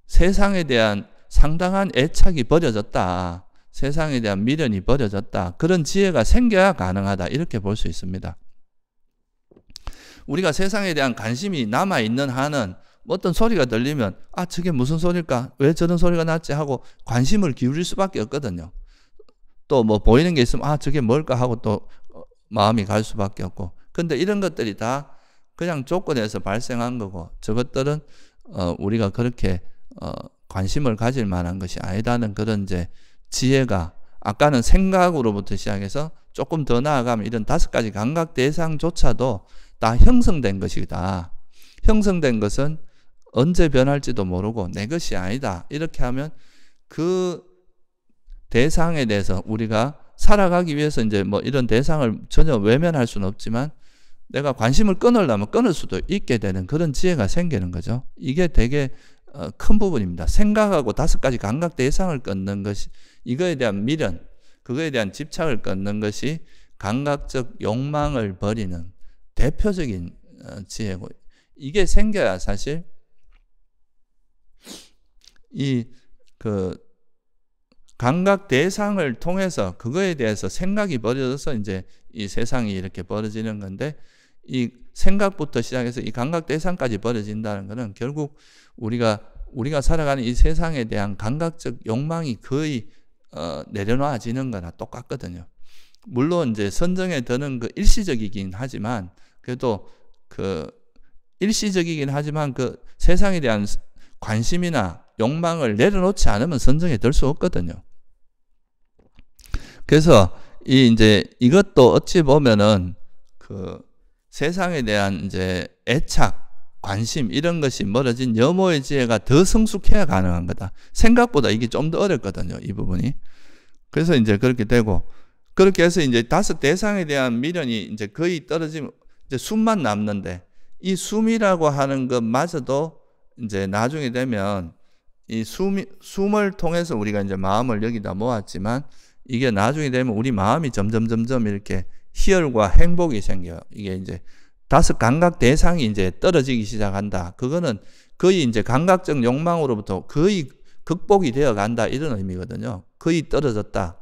세상에 대한 상당한 애착이 버려졌다. 세상에 대한 미련이 버려졌다. 그런 지혜가 생겨야 가능하다. 이렇게 볼 수 있습니다. 우리가 세상에 대한 관심이 남아있는 한은 어떤 소리가 들리면 아 저게 무슨 소리일까? 왜 저런 소리가 났지? 하고 관심을 기울일 수밖에 없거든요. 또 뭐 보이는 게 있으면 아 저게 뭘까? 하고 또 마음이 갈 수밖에 없고. 근데 이런 것들이 다 그냥 조건에서 발생한 거고 저것들은 우리가 그렇게 관심을 가질 만한 것이 아니다는 그런 이제 지혜가 아까는 생각으로부터 시작해서 조금 더 나아가면 이런 5가지 감각 대상조차도 다 형성된 것이다. 형성된 것은 언제 변할지도 모르고 내 것이 아니다. 이렇게 하면 그 대상에 대해서 우리가 살아가기 위해서 이제 뭐 이런 대상을 전혀 외면할 수는 없지만 내가 관심을 끊으려면 끊을 수도 있게 되는 그런 지혜가 생기는 거죠. 이게 되게 큰 부분입니다. 생각하고 5가지 감각 대상을 끊는 것이 이거에 대한 미련, 그거에 대한 집착을 끊는 것이 감각적 욕망을 버리는 대표적인 지혜고 이게 생겨야 사실 이 그 감각 대상을 통해서 그거에 대해서 생각이 벌어져서 이제 이 세상이 이렇게 벌어지는 건데 이 생각부터 시작해서 이 감각 대상까지 벌어진다는 것은 결국 우리가 살아가는 이 세상에 대한 감각적 욕망이 거의 내려놔지는 거나 똑같거든요. 물론 이제 선정에 드는 그 일시적이긴 하지만 그래도 그 일시적이긴 하지만 그 세상에 대한 관심이나 욕망을 내려놓지 않으면 선정에 들 수 없거든요. 그래서 이제 이것도 어찌 보면은 그 세상에 대한 이제 애착, 관심 이런 것이 멀어진 여모의 지혜가 더 성숙해야 가능한 거다. 생각보다 이게 좀 더 어렵거든요, 이 부분이. 그래서 이제 그렇게 되고 그렇게 해서 이제 5 대상에 대한 미련이 이제 거의 떨어지면 이제 숨만 남는데 이 숨이라고 하는 것마저도 이제 나중에 되면 이 숨을 통해서 우리가 이제 마음을 여기다 모았지만 이게 나중에 되면 우리 마음이 점점 이렇게 희열과 행복이 생겨요. 이게 이제 5 감각 대상이 이제 떨어지기 시작한다. 그거는 거의 이제 감각적 욕망으로부터 거의 극복이 되어 간다. 이런 의미거든요. 거의 떨어졌다.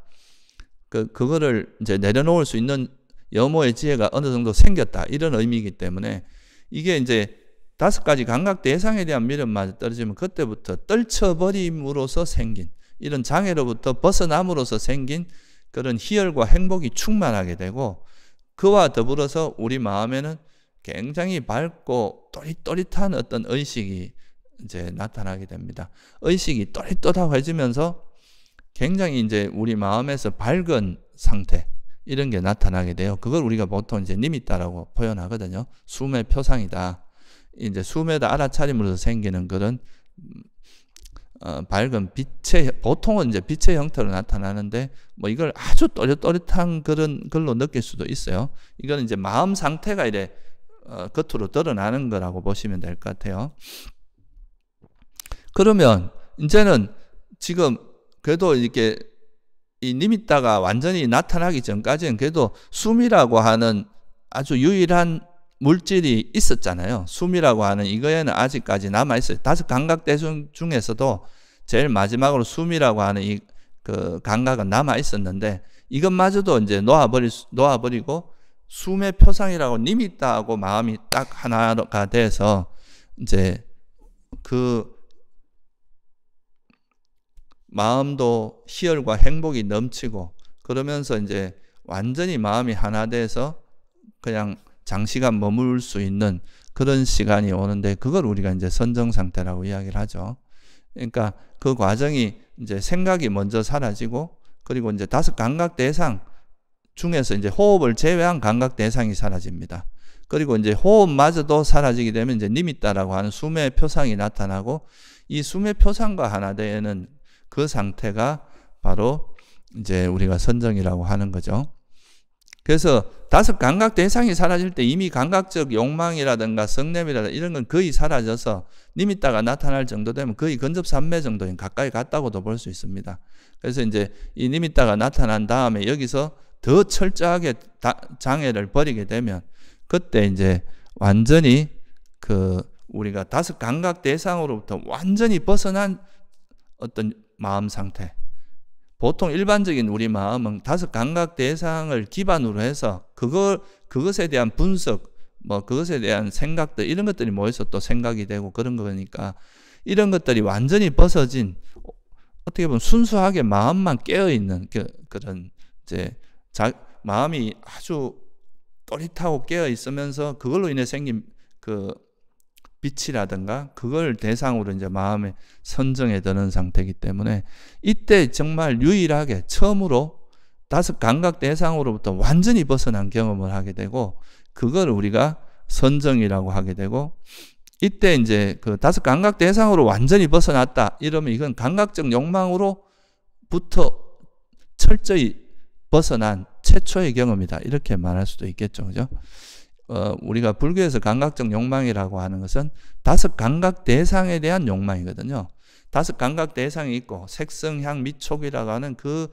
그거를 이제 내려놓을 수 있는 여모의 지혜가 어느 정도 생겼다. 이런 의미이기 때문에 이게 이제 5가지 감각 대상에 대한 미련마저 떨어지면 그때부터 떨쳐버림으로써 생긴 이런 장애로부터 벗어남으로써 생긴 그런 희열과 행복이 충만하게 되고 그와 더불어서 우리 마음에는 굉장히 밝고 또릿또릿한 어떤 의식이 이제 나타나게 됩니다. 의식이 또릿또릿해지면서 굉장히 이제 우리 마음에서 밝은 상태 이런 게 나타나게 돼요. 그걸 우리가 보통 이제 니미따라고 표현하거든요. 숨의 표상이다. 이제 숨에다 알아차림으로서 생기는 그런 밝은 빛의 보통은 이제 빛의 형태로 나타나는데 뭐 이걸 아주 또릿또릿한 그런 걸로 느낄 수도 있어요. 이거는 이제 마음 상태가 이래 겉으로 드러나는 거라고 보시면 될 것 같아요. 그러면 이제는 지금 그래도 이렇게 이 니미따가 완전히 나타나기 전까지는 그래도 숨이라고 하는 아주 유일한 물질이 있었잖아요. 숨이라고 하는 이거에는 아직까지 남아있어요. 5 감각 대상 중에서도 제일 마지막으로 숨이라고 하는 이 그 감각은 남아있었는데 이것마저도 이제 놓아버리고 숨의 표상이라고 니미따하고 마음이 딱 하나가 돼서 이제 그 마음도 희열과 행복이 넘치고 그러면서 이제 완전히 마음이 하나 돼서 그냥 장시간 머물 수 있는 그런 시간이 오는데 그걸 우리가 이제 선정 상태라고 이야기를 하죠. 그러니까 그 과정이 이제 생각이 먼저 사라지고 그리고 이제 5 감각 대상 중에서 이제 호흡을 제외한 감각 대상이 사라집니다. 그리고 이제 호흡마저도 사라지게 되면 이제 니미따라고 하는 숨의 표상이 나타나고 이 숨의 표상과 하나 되는 그 상태가 바로 이제 우리가 선정이라고 하는 거죠. 그래서 5 감각 대상이 사라질 때 이미 감각적 욕망이라든가 성냄이라든가 이런 건 거의 사라져서 니미따가 나타날 정도 되면 거의 근접삼매 정도인 가까이 갔다고도 볼 수 있습니다. 그래서 이제 이 니미따가 나타난 다음에 여기서 더 철저하게 장애를 버리게 되면 그때 이제 완전히 그 우리가 5 감각 대상으로부터 완전히 벗어난 어떤 마음 상태. 보통 일반적인 우리 마음은 5 감각 대상을 기반으로 해서 그것에 대한 분석, 뭐 그것에 대한 생각들 이런 것들이 모여서 또 생각이 되고 그런 거니까 이런 것들이 완전히 벗어진 어떻게 보면 순수하게 마음만 깨어 있는 그런 이제 마음이 아주 또릿하고 깨어 있으면서 그걸로 인해 생긴 그 빛이라든가 그걸 대상으로 이제 마음의 선정에 드는 상태이기 때문에 이때 정말 유일하게 처음으로 다섯 감각 대상으로부터 완전히 벗어난 경험을 하게 되고 그걸 우리가 선정이라고 하게 되고 이때 이제 그 다섯 감각 대상으로 완전히 벗어났다 이러면 이건 감각적 욕망으로부터 철저히 벗어난 최초의 경험이다 이렇게 말할 수도 있겠죠, 그죠? 우리가 불교에서 감각적 욕망이라고 하는 것은 다섯 감각 대상에 대한 욕망이거든요. 다섯 감각 대상이 있고 색성, 향, 미, 촉이라고 하는 그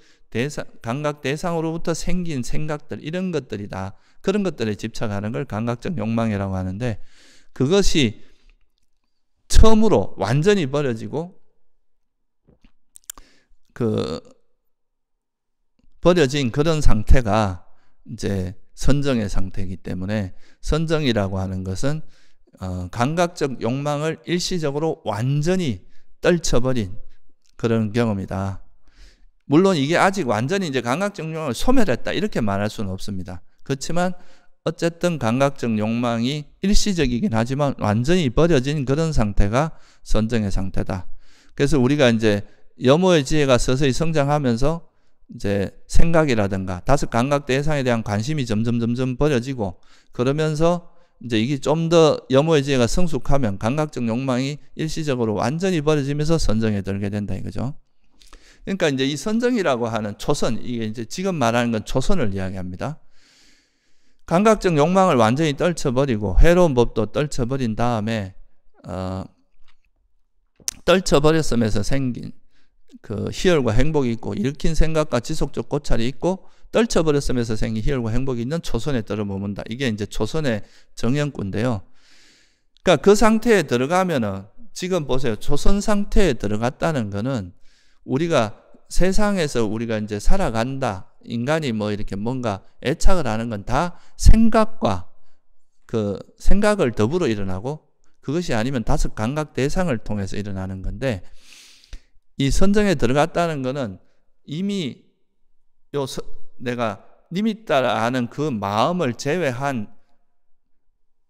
감각 대상으로부터 생긴 생각들 이런 것들이다. 그런 것들에 집착하는 걸 감각적 욕망이라고 하는데 그것이 처음으로 완전히 버려지고 버려진 그런 상태가 이제 선정의 상태이기 때문에 선정이라고 하는 것은 감각적 욕망을 일시적으로 완전히 떨쳐버린 그런 경험이다. 물론 이게 아직 완전히 이제 감각적 욕망을 소멸했다 이렇게 말할 수는 없습니다. 그렇지만 어쨌든 감각적 욕망이 일시적이긴 하지만 완전히 버려진 그런 상태가 선정의 상태다. 그래서 우리가 이제 염호의 지혜가 서서히 성장하면서 이제 생각이라든가 다섯 감각 대상에 대한 관심이 점점 버려지고 그러면서 이제 이게 좀 더 염호의 지혜가 성숙하면 감각적 욕망이 일시적으로 완전히 버려지면서 선정에 들게 된다 이거죠. 그러니까 이제 이 선정이라고 하는 초선, 이게 이제 지금 말하는 건 초선을 이야기합니다. 감각적 욕망을 완전히 떨쳐버리고 해로운 법도 떨쳐버린 다음에 떨쳐버렸으면서 생긴 그 희열과 행복이 있고 일으킨 생각과 지속적 고찰이 있고 떨쳐버렸으면서 생긴 희열과 행복이 있는 초선에 들어머문다. 이게 이제 초선의 정연구인데요. 그러니까 그 상태에 들어가면은 지금 보세요. 초선 상태에 들어갔다는 거는 우리가 세상에서 우리가 이제 살아간다. 인간이 뭐 이렇게 뭔가 애착을 하는 건 다 생각과 그 생각을 더불어 일어나고 그것이 아니면 다섯 감각 대상을 통해서 일어나는 건데 이 선정에 들어갔다는 거는 이미 내가 님있다라 하는 그 마음을 제외한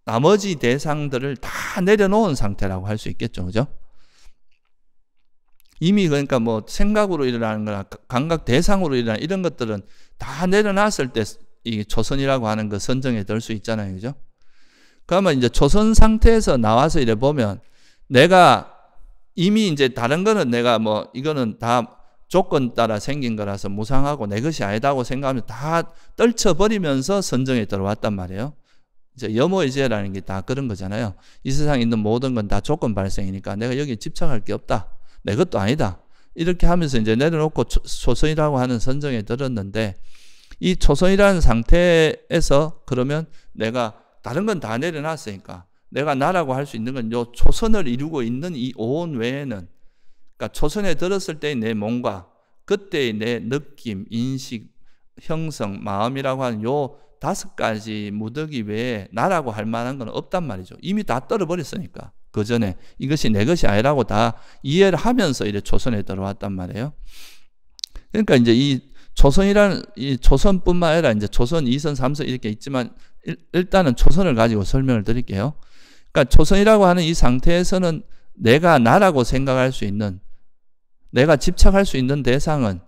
나머지 대상들을 다 내려놓은 상태라고 할 수 있겠죠, 그죠? 이미 그러니까 뭐 생각으로 일어나는 거나 감각 대상으로 일어나는 이런 것들은 다 내려놨을 때 이 초선이라고 하는 그 선정에 들 수 있잖아요, 그죠? 그러면 이제 초선 상태에서 나와서 이래 보면 내가 이미 이제 다른 거는 내가 뭐 이거는 다 조건 따라 생긴 거라서 무상하고 내 것이 아니다고 생각하면 다 떨쳐버리면서 선정에 들어왔단 말이에요. 이제 염호의 지혜라는 게 다 그런 거잖아요. 이 세상에 있는 모든 건 다 조건 발생이니까 내가 여기 집착할 게 없다. 내 것도 아니다. 이렇게 하면서 이제 내려놓고 초선이라고 하는 선정에 들었는데 이 초선이라는 상태에서 그러면 내가 다른 건 다 내려놨으니까 내가 나라고 할 수 있는 건 요 초선을 이루고 있는 이 오온 외에는 그러니까 초선에 들었을 때의 내 몸과 그때의 내 느낌, 인식, 형성, 마음이라고 하는 요 다섯 가지 무더기 외에 나라고 할 만한 건 없단 말이죠. 이미 다 떨어버렸으니까. 그 전에 이것이 내 것이 아니라고 다 이해를 하면서 이제 초선에 들어왔단 말이에요. 그러니까 이제 이 초선이라는 이 초선뿐만 아니라 이제 초선, 2선, 3선 이렇게 있지만 일단은 초선을 가지고 설명을 드릴게요. 그러니까 초선이라고 하는 이 상태에서는 내가 나라고 생각할 수 있는 내가 집착할 수 있는 대상은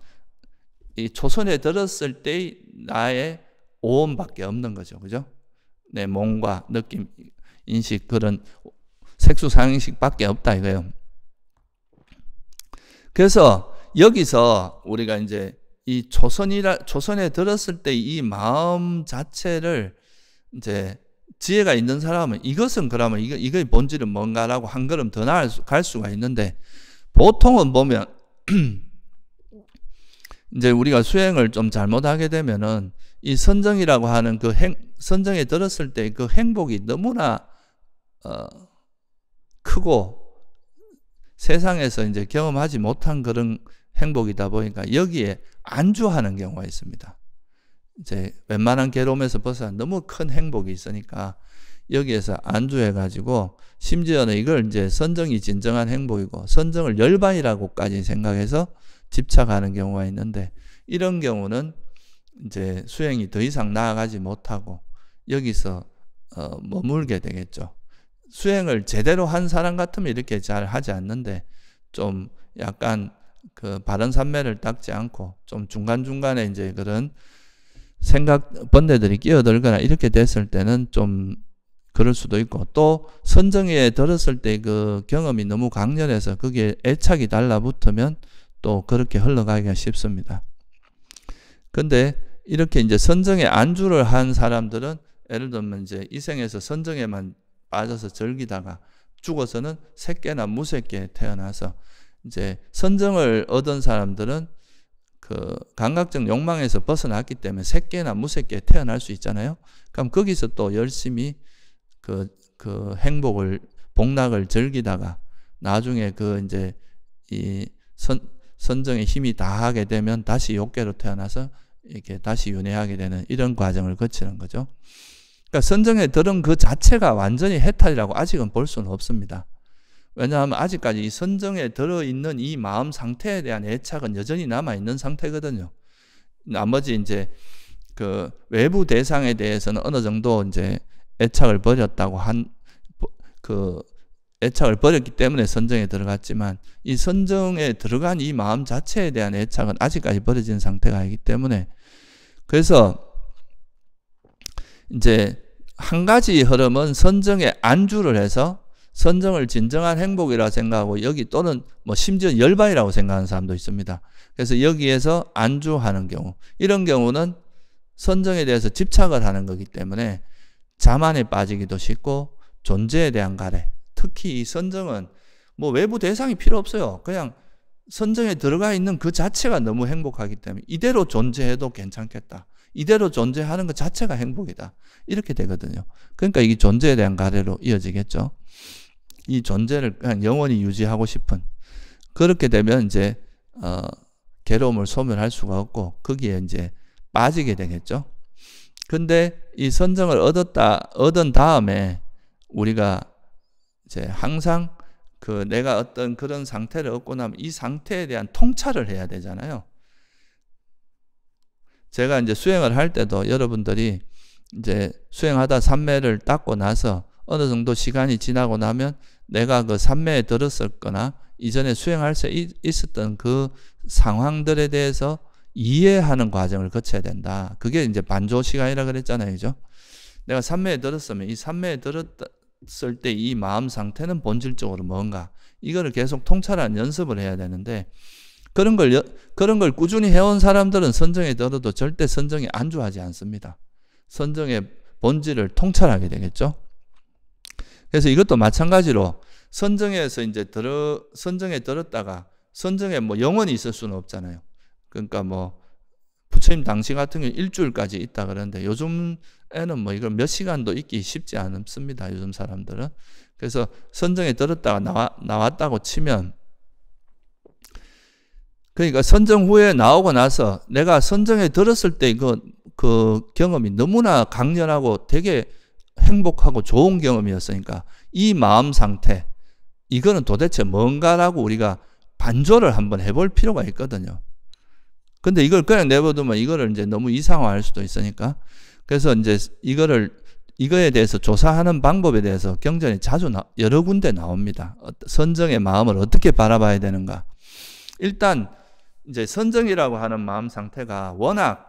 이 초선에 들었을 때의 나의 오온밖에 없는 거죠. 그죠? 내 몸과 느낌, 인식 그런 색수상식밖에 없다 이거예요. 그래서 여기서 우리가 이제 이 초선에 들었을 때 이 마음 자체를 이제 지혜가 있는 사람은 이것은 그러면 이거의 본질은 뭔가라고 한 걸음 더 나아갈 수가 있는데 보통은 보면 이제 우리가 수행을 좀 잘못하게 되면은 이 선정이라고 하는 그 선정에 들었을 때 그 행복이 너무나 크고 세상에서 이제 경험하지 못한 그런 행복이다 보니까 여기에 안주하는 경우가 있습니다. 이제 웬만한 괴로움에서 벗어나 너무 큰 행복이 있으니까 여기에서 안주해가지고 심지어는 이걸 이제 선정이 진정한 행복이고 선정을 열반이라고까지 생각해서 집착하는 경우가 있는데, 이런 경우는 이제 수행이 더 이상 나아가지 못하고 여기서 머물게 되겠죠. 수행을 제대로 한 사람 같으면 이렇게 잘 하지 않는데, 좀 약간 그 바른 산매를 닦지 않고 좀 중간중간에 이제 그런 생각 번뇌들이 끼어들거나 이렇게 됐을 때는 좀 그럴 수도 있고, 또 선정에 들었을 때 그 경험이 너무 강렬해서 거기에 애착이 달라붙으면 또 그렇게 흘러가기가 쉽습니다. 근데 이렇게 이제 선정에 안주를 한 사람들은 예를 들면 이제 이 생에서 선정에만 빠져서 즐기다가 죽어서는 새끼나 무새끼에 태어나서 이제 선정을 얻은 사람들은 그 감각적 욕망에서 벗어났기 때문에 새끼나 무새끼에 태어날 수 있잖아요. 그럼 거기서 또 열심히 그 행복을, 복락을 즐기다가 나중에 그 이제 이 선정의 힘이 다하게 되면 다시 욕계로 태어나서 이렇게 다시 윤회하게 되는 이런 과정을 거치는 거죠. 그러니까 선정에 들은 그 자체가 완전히 해탈이라고 아직은 볼 수는 없습니다. 왜냐하면 아직까지 이 선정에 들어있는 이 마음 상태에 대한 애착은 여전히 남아있는 상태거든요. 나머지 이제 그 외부 대상에 대해서는 어느 정도 이제 애착을 버렸다고 애착을 버렸기 때문에 선정에 들어갔지만, 이 선정에 들어간 이 마음 자체에 대한 애착은 아직까지 버려진 상태가 아니기 때문에, 그래서 이제 한 가지 흐름은 선정에 안주를 해서 선정을 진정한 행복이라고 생각하고 여기 또는 뭐 심지어 열반이라고 생각하는 사람도 있습니다. 그래서 여기에서 안주하는 경우, 이런 경우는 선정에 대해서 집착을 하는 거기 때문에 자만에 빠지기도 쉽고 존재에 대한 가래, 특히 이 선정은 뭐 외부 대상이 필요 없어요. 그냥 선정에 들어가 있는 그 자체가 너무 행복하기 때문에 이대로 존재해도 괜찮겠다, 이대로 존재하는 것 자체가 행복이다, 이렇게 되거든요. 그러니까 이게 존재에 대한 가래로 이어지겠죠. 이 존재를 그냥 영원히 유지하고 싶은, 그렇게 되면 이제 괴로움을 소멸할 수가 없고 거기에 이제 빠지게 되겠죠. 근데 이 선정을 얻은 다음에 우리가 이제 항상 그 내가 어떤 그런 상태를 얻고 나면 이 상태에 대한 통찰을 해야 되잖아요. 제가 이제 수행을 할 때도 여러분들이 이제 수행하다 삼매를 닦고 나서 어느 정도 시간이 지나고 나면 내가 그 삼매에 들었었거나 이전에 수행할 수 있었던 그 상황들에 대해서 이해하는 과정을 거쳐야 된다. 그게 이제 반조 시간이라 그랬잖아요. 그죠? 내가 삼매에 들었으면 이 삼매에 들었을 때 이 마음 상태는 본질적으로 뭔가, 이거를 계속 통찰하는 연습을 해야 되는데, 그런 걸 꾸준히 해온 사람들은 선정에 들어도 절대 선정에 안주하지 않습니다. 선정의 본질을 통찰하게 되겠죠. 그래서 이것도 마찬가지로 선정에서 이제 선정에 들었다가 선정에 뭐 영원히 있을 수는 없잖아요. 그러니까 뭐 부처님 당시 같은 경우 일주일까지 있다 그러는데 요즘에는 뭐 이걸 몇 시간도 있기 쉽지 않습니다. 요즘 사람들은. 그래서 선정에 들었다가 나왔다고 치면, 그러니까 선정 후에 나오고 나서 내가 선정에 들었을 때 그 경험이 너무나 강렬하고 되게 행복하고 좋은 경험이었으니까 이 마음 상태, 이거는 도대체 뭔가라고 우리가 반조를 한번 해볼 필요가 있거든요. 근데 이걸 그냥 내버두면 이거를 이제 너무 이상화할 수도 있으니까, 그래서 이제 이거에 대해서 조사하는 방법에 대해서 경전이 자주 여러 군데 나옵니다. 선정의 마음을 어떻게 바라봐야 되는가. 일단 이제 선정이라고 하는 마음 상태가 워낙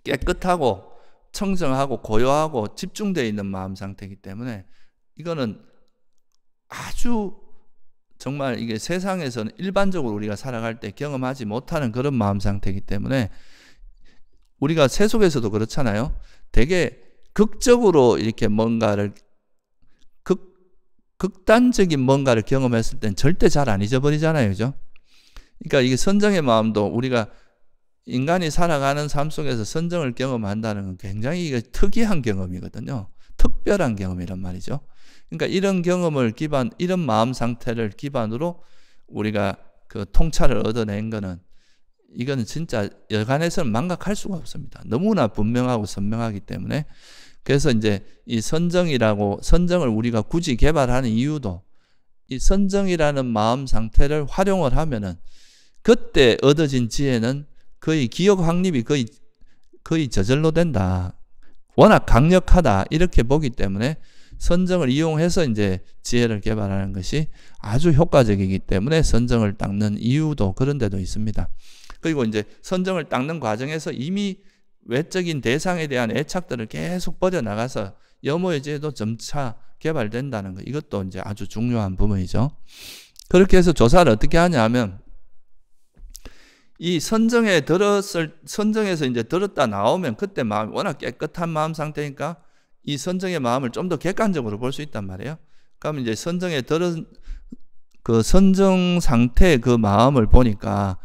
깨끗하고 청정하고 고요하고 집중되어 있는 마음 상태이기 때문에 이거는 아주 정말 이게 세상에서는 일반적으로 우리가 살아갈 때 경험하지 못하는 그런 마음 상태이기 때문에, 우리가 세속에서도 그렇잖아요. 되게 극적으로 이렇게 뭔가를 극단적인 뭔가를 경험했을 땐 절대 잘 안 잊어버리잖아요. 그죠? 그러니까 이게 선정의 마음도 우리가 인간이 살아가는 삶 속에서 선정을 경험한다는 건 굉장히 이게 특이한 경험이거든요. 특별한 경험이란 말이죠. 그러니까 이런 경험을 이런 마음 상태를 기반으로 우리가 그 통찰을 얻어낸 거는, 이거는 진짜 여간에서는 망각할 수가 없습니다. 너무나 분명하고 선명하기 때문에. 그래서 이제 이 선정을 우리가 굳이 개발하는 이유도 이 선정이라는 마음 상태를 활용을 하면은 그때 얻어진 지혜는 거의 기억 확립이 거의 저절로 된다. 워낙 강력하다. 이렇게 보기 때문에 선정을 이용해서 이제 지혜를 개발하는 것이 아주 효과적이기 때문에 선정을 닦는 이유도 그런 데도 있습니다. 그리고 이제 선정을 닦는 과정에서 이미 외적인 대상에 대한 애착들을 계속 버려나가서 염오의 지혜도 점차 개발된다는 것. 이것도 이제 아주 중요한 부분이죠. 그렇게 해서 조사를 어떻게 하냐 하면 이 선정에서 이제 들었다 나오면 그때 마음이 워낙 깨끗한 마음 상태니까 이 선정의 마음을 좀 더 객관적으로 볼 수 있단 말이에요. 그러면 이제 선정에 들은 그 선정 상태의 그 마음을 보니까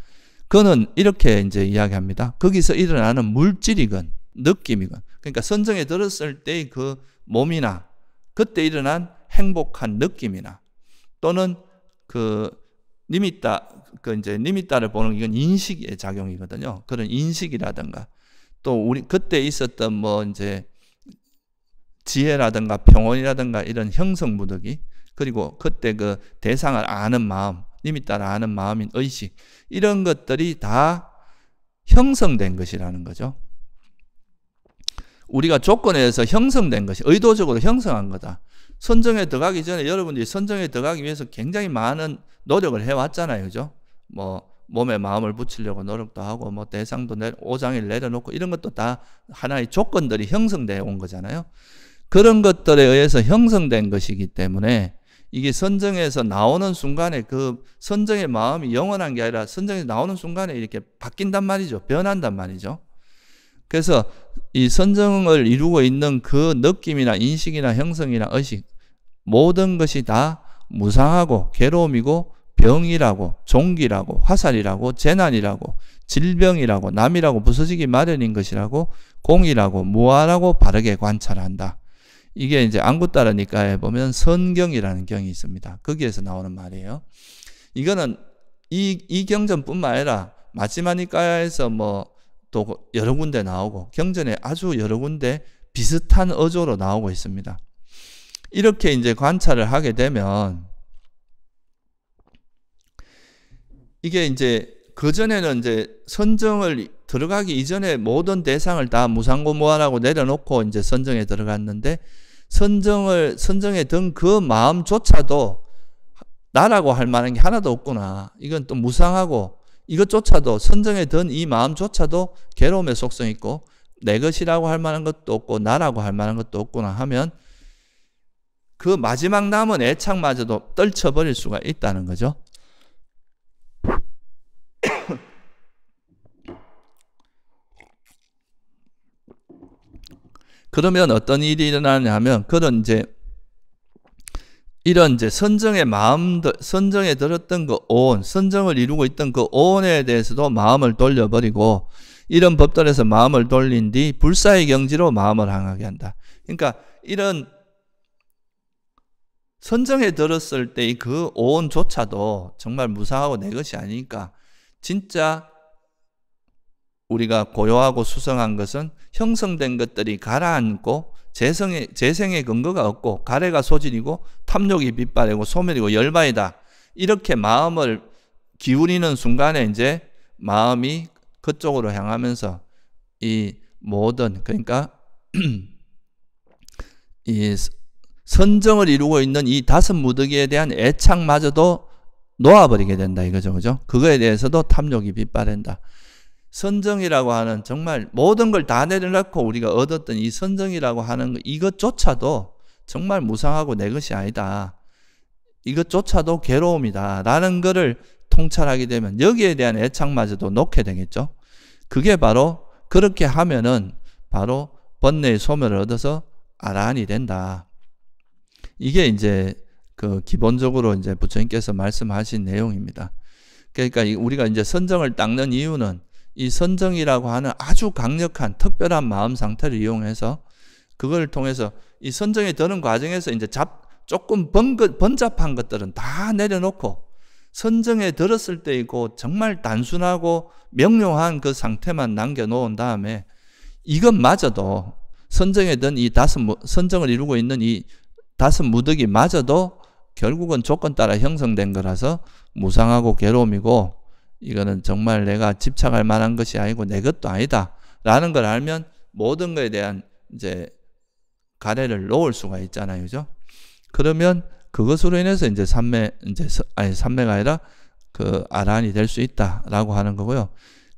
그는 이렇게 이제 이야기합니다. 거기서 일어나는 물질이건 느낌이건, 그러니까 선정에 들었을 때의 그 몸이나 그때 일어난 행복한 느낌이나 또는 그 니미따를 보는 이건 인식의 작용이거든요. 그런 인식이라든가 또 우리 그때 있었던 뭐 이제 지혜라든가 평온이라든가 이런 형성무더기, 그리고 그때 그 대상을 아는 마음, 니미따를 아는 마음인 의식, 이런 것들이 다 형성된 것이라는 거죠. 우리가 조건에 의해서 형성된 것이 의도적으로 형성한 거다. 선정에 들어가기 전에 여러분들이 선정에 들어가기 위해서 굉장히 많은 노력을 해왔잖아요. 그죠? 뭐 몸에 마음을 붙이려고 노력도 하고 뭐 대상도 오장을 내려놓고 이런 것도 다 하나의 조건들이 형성되어 온 거잖아요. 그런 것들에 의해서 형성된 것이기 때문에 이게 선정에서 나오는 순간에 그 선정의 마음이 영원한 게 아니라 선정에서 나오는 순간에 이렇게 바뀐단 말이죠. 변한단 말이죠. 그래서 이 선정을 이루고 있는 그 느낌이나 인식이나 형성이나 의식, 모든 것이 다 무상하고 괴로움이고 병이라고 종기라고 화살이라고 재난이라고 질병이라고 남이라고 부서지기 마련인 것이라고 공이라고 무아라고 바르게 관찰한다. 이게 이제 안구따라 니까에 보면 선경이라는 경이 있습니다. 거기에서 나오는 말이에요. 이거는 이 경전뿐만 아니라 마지막 니까에서 뭐 또 여러 군데 나오고 경전에 아주 여러 군데 비슷한 어조로 나오고 있습니다. 이렇게 이제 관찰을 하게 되면 이게 이제 그전에는 이제 선정을 들어가기 이전에 모든 대상을 다 무상고무한하고 내려놓고 이제 선정에 들어갔는데 선정에 든 그 마음조차도 나라고 할 만한 게 하나도 없구나. 이건 또 무상하고 이것조차도 선정에 든 이 마음조차도 괴로움의 속성이 있고 내 것이라고 할 만한 것도 없고 나라고 할 만한 것도 없구나 하면 그 마지막 남은 애착마저도 떨쳐버릴 수가 있다는 거죠. 그러면 어떤 일이 일어나냐 하면 이런 이제 선정의 마음들, 선정에 들었던 그 오온, 선정을 이루고 있던 그 오온에 대해서도 마음을 돌려버리고 이런 법들에서 마음을 돌린 뒤 불사의 경지로 마음을 향하게 한다. 그러니까 이런 선정에 들었을 때의 그 오온조차도 정말 무상하고 내 것이 아니니까 진짜 우리가 고요하고 수성한 것은 형성된 것들이 가라앉고 재생의 근거가 없고 가래가 소질이고 탐욕이 빗발이고 소멸이고 열반이다. 이렇게 마음을 기울이는 순간에 이제 마음이 그쪽으로 향하면서 이 모든, 그러니까 이 선정을 이루고 있는 이 다섯 무더기에 대한 애착마저도 놓아버리게 된다 이거죠. 그죠? 그거에 대해서도 탐욕이 빗발한다. 선정이라고 하는 정말 모든 걸 다 내려놓고 우리가 얻었던 이 선정이라고 하는 것, 이것조차도 정말 무상하고 내 것이 아니다. 이것조차도 괴로움이다. 라는 것을 통찰하게 되면 여기에 대한 애착마저도 놓게 되겠죠. 그게 바로 그렇게 하면은 바로 번뇌의 소멸을 얻어서 아라한이 된다. 이게 이제 그 기본적으로 이제 부처님께서 말씀하신 내용입니다. 그러니까 우리가 이제 선정을 닦는 이유는 이 선정이라고 하는 아주 강력한 특별한 마음 상태를 이용해서 그걸 통해서 이 선정에 드는 과정에서 이제 조금 번잡한 것들은 다 내려놓고 선정에 들었을 때이고 정말 단순하고 명료한 그 상태만 남겨놓은 다음에 이것마저도 선정에 든 선정을 이루고 있는 이 다섯 무덕이 마저도 결국은 조건 따라 형성된 거라서 무상하고 괴로움이고, 이거는 정말 내가 집착할 만한 것이 아니고 내 것도 아니다 라는 걸 알면 모든 것에 대한 이제 가래를 놓을 수가 있잖아요. 그죠? 그러면 그것으로 인해서 이제 삼매가 아니라 그 아라한이 될 수 있다라고 하는 거고요.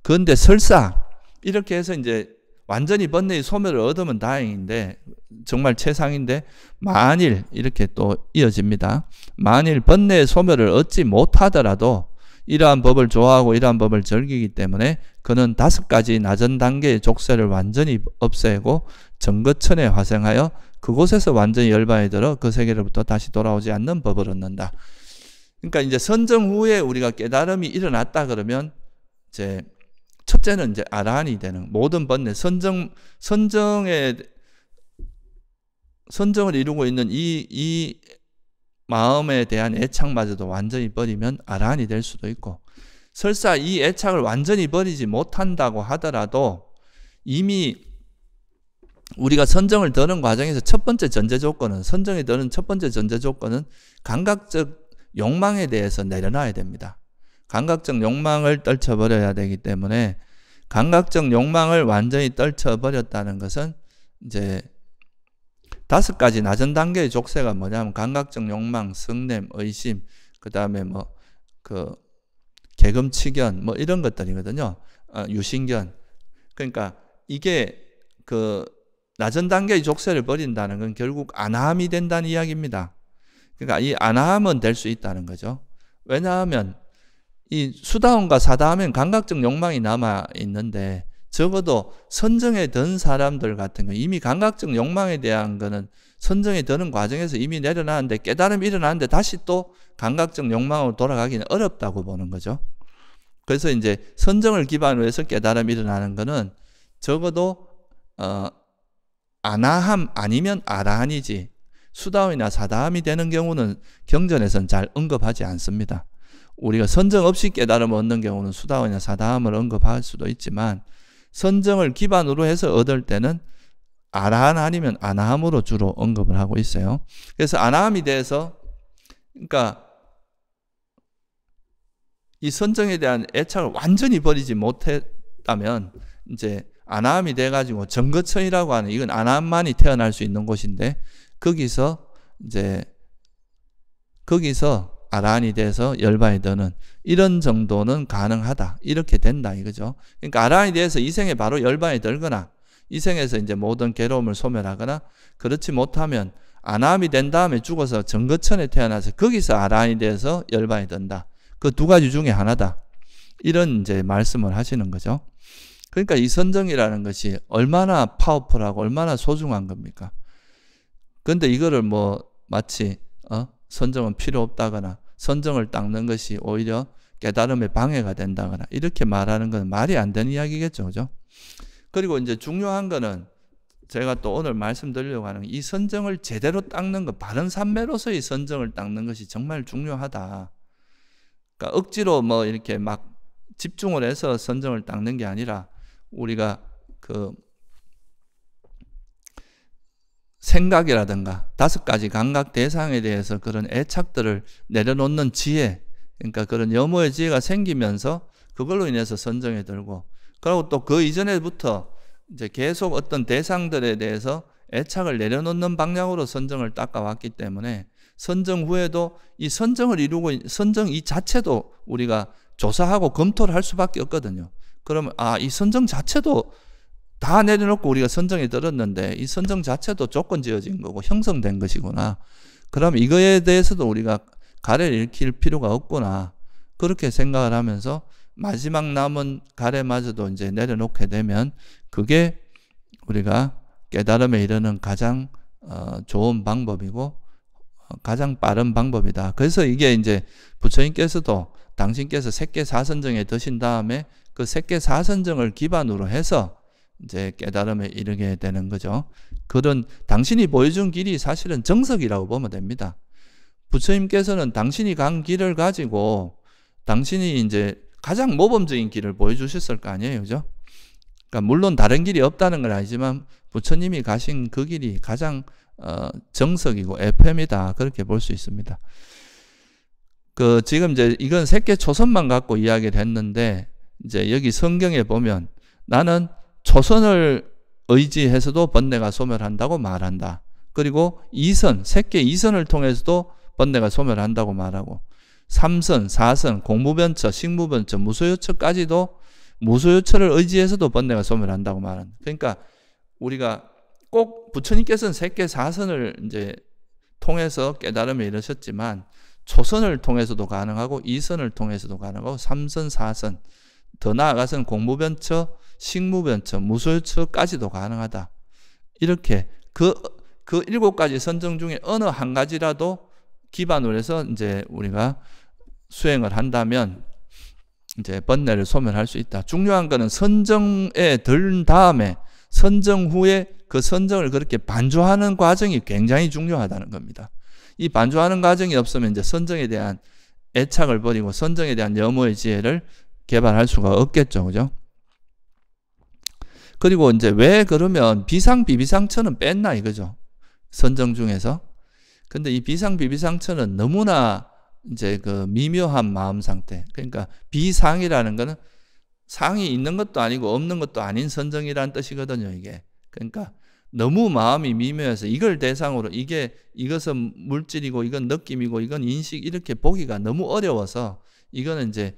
그런데 설사 이렇게 해서 이제 완전히 번뇌의 소멸을 얻으면 다행인데, 정말 최상인데, 만일 이렇게 또 이어집니다. 만일 번뇌의 소멸을 얻지 못하더라도 이러한 법을 좋아하고 이러한 법을 즐기기 때문에 그는 5가지 낮은 단계의 족쇄를 완전히 없애고 정거천에 화생하여 그곳에서 완전히 열반에 들어 그 세계로부터 다시 돌아오지 않는 법을 얻는다. 그러니까 이제 선정 후에 우리가 깨달음이 일어났다 그러면 이제 첫째는 이제 아라한이 되는, 모든 번뇌 선정을 이루고 있는 이 마음에 대한 애착마저도 완전히 버리면 아라한이 될 수도 있고, 설사 이 애착을 완전히 버리지 못한다고 하더라도 이미 우리가 선정을 드는 과정에서 첫 번째 전제 조건은, 선정에 드는 첫 번째 전제 조건은 감각적 욕망에 대해서 내려놔야 됩니다. 감각적 욕망을 떨쳐버려야 되기 때문에, 감각적 욕망을 완전히 떨쳐버렸다는 것은 이제 5가지 낮은 단계의 족쇄가 뭐냐면 감각적 욕망, 성냄, 의심, 그 다음에 계금치견 이런 것들이거든요. 유신견. 그러니까 이게 낮은 단계의 족쇄를 버린다는 건 결국 안함이 된다는 이야기입니다. 그러니까 이 안함은 될 수 있다는 거죠. 왜냐하면 이 수다원과 사다하면 감각적 욕망이 남아 있는데, 적어도 선정에 든 사람들 같은 거 이미 감각적 욕망에 대한 거는 선정에 드는 과정에서 이미 내려놨는데, 깨달음이 일어나는데 다시 또 감각적 욕망으로 돌아가기는 어렵다고 보는 거죠. 그래서 이제 선정을 기반으로 해서 깨달음이 일어나는 거는 적어도 아나함 아니면 아라한이지, 수다함이나 사다함이 되는 경우는 경전에서는 잘 언급하지 않습니다. 우리가 선정 없이 깨달음을 얻는 경우는 수다함이나 사다함을 언급할 수도 있지만, 선정을 기반으로 해서 얻을 때는 아라한 아니면 아나함으로 주로 언급을 하고 있어요. 그래서 아나함이 대해서, 그러니까 이 선정에 대한 애착을 완전히 버리지 못했다면 이제 아나함이 돼가지고 정거천이라고 하는, 이건 아나함만이 태어날 수 있는 곳인데, 거기서 아라한이 돼서 열반에 드는 이런 정도는 가능하다, 이렇게 된다 이거죠. 그러니까 아라한이 돼서 이 생에 바로 열반에 들거나 이 생에서 이제 모든 괴로움을 소멸하거나, 그렇지 못하면 아나함이 된 다음에 죽어서 정거천에 태어나서 거기서 아라한이 돼서 열반에 든다. 그 2가지 중에 하나다, 이런 이제 말씀을 하시는 거죠. 그러니까 이 선정이라는 것이 얼마나 파워풀하고 얼마나 소중한 겁니까? 그런데 이거를 마치 선정은 필요 없다거나 선정을 닦는 것이 오히려 깨달음에 방해가 된다거나 이렇게 말하는 건 말이 안 되는 이야기겠죠. 그죠? 그리고 이제 중요한 거는 제가 또 오늘 말씀드리려고 하는 이 선정을 제대로 닦는 것, 바른 삼매로서의 선정을 닦는 것이 정말 중요하다. 그러니까 억지로 이렇게 막 집중을 해서 선정을 닦는 게 아니라, 우리가 생각이라든가 5가지 감각 대상에 대해서 그런 애착들을 내려놓는 지혜, 그러니까 그런 염호의 지혜가 생기면서 그걸로 인해서 선정에 들고, 그리고 또 그 이전에부터 이제 계속 어떤 대상들에 대해서 애착을 내려놓는 방향으로 선정을 닦아왔기 때문에, 선정 후에도 이 선정을 이루고 선정 이 자체도 우리가 조사하고 검토를 할 수밖에 없거든요. 그러면 이 선정 자체도 다 내려놓고 우리가 선정에 들었는데 이 선정 자체도 조건 지어진 거고 형성된 것이구나. 그럼 이거에 대해서도 우리가 가래를 일으킬 필요가 없구나. 그렇게 생각을 하면서 마지막 남은 가래마저도 이제 내려놓게 되면 그게 우리가 깨달음에 이르는 가장 좋은 방법이고 가장 빠른 방법이다. 그래서 이게 이제 부처님께서도 당신께서 색계사선정에 드신 다음에 그 색계사선정을 기반으로 해서 이제 깨달음에 이르게 되는 거죠. 그런 당신이 보여준 길이 사실은 정석이라고 보면 됩니다. 부처님께서는 당신이 간 길을 가지고 당신이 이제 가장 모범적인 길을 보여주셨을 거 아니에요. 그죠? 그러니까 물론 다른 길이 없다는 건 아니지만 부처님이 가신 그 길이 가장 정석이고 에페입니다. 그렇게 볼 수 있습니다. 지금 이제 이건 새끼 초선만 갖고 이야기를 했는데, 이제 여기 성경에 보면 나는 초선을 의지해서도 번뇌가 소멸한다고 말한다. 그리고 새끼 이선을 통해서도 번뇌가 소멸한다고 말하고, 3선, 4선, 공무변처, 식무변처, 무소유처까지도 무소유처를 의지해서도 번뇌가 소멸한다고 말한다. 그러니까 우리가 꼭 부처님께서는 새끼 4선을 이제 통해서 깨달음에 이르셨지만 초선을 통해서도 가능하고 2선을 통해서도 가능하고 3선, 4선, 더 나아가서는 공무변처, 식무변처, 무소유처까지도 가능하다. 이렇게 그 7가지 선정 중에 어느 한 가지라도 기반으로 해서 이제 우리가 수행을 한다면 이제 번뇌를 소멸할 수 있다. 중요한 거는 선정에 든 다음에 선정 후에 그 선정을 그렇게 반조하는 과정이 굉장히 중요하다는 겁니다. 이 반조하는 과정이 없으면 이제 선정에 대한 애착을 버리고 선정에 대한 염호의 지혜를 개발할 수가 없겠죠. 그죠? 그리고 이제 왜 그러면 비상비비상처는 뺐나 이거죠. 선정 중에서. 근데 이 비상비비상처는 너무나 이제 그 미묘한 마음 상태. 그러니까 비상이라는 거는 상이 있는 것도 아니고 없는 것도 아닌 선정이라는 뜻이거든요, 이게. 그러니까 너무 마음이 미묘해서 이걸 대상으로 이것은 물질이고 이건 느낌이고 이건 인식 이렇게 보기가 너무 어려워서 이거는 이제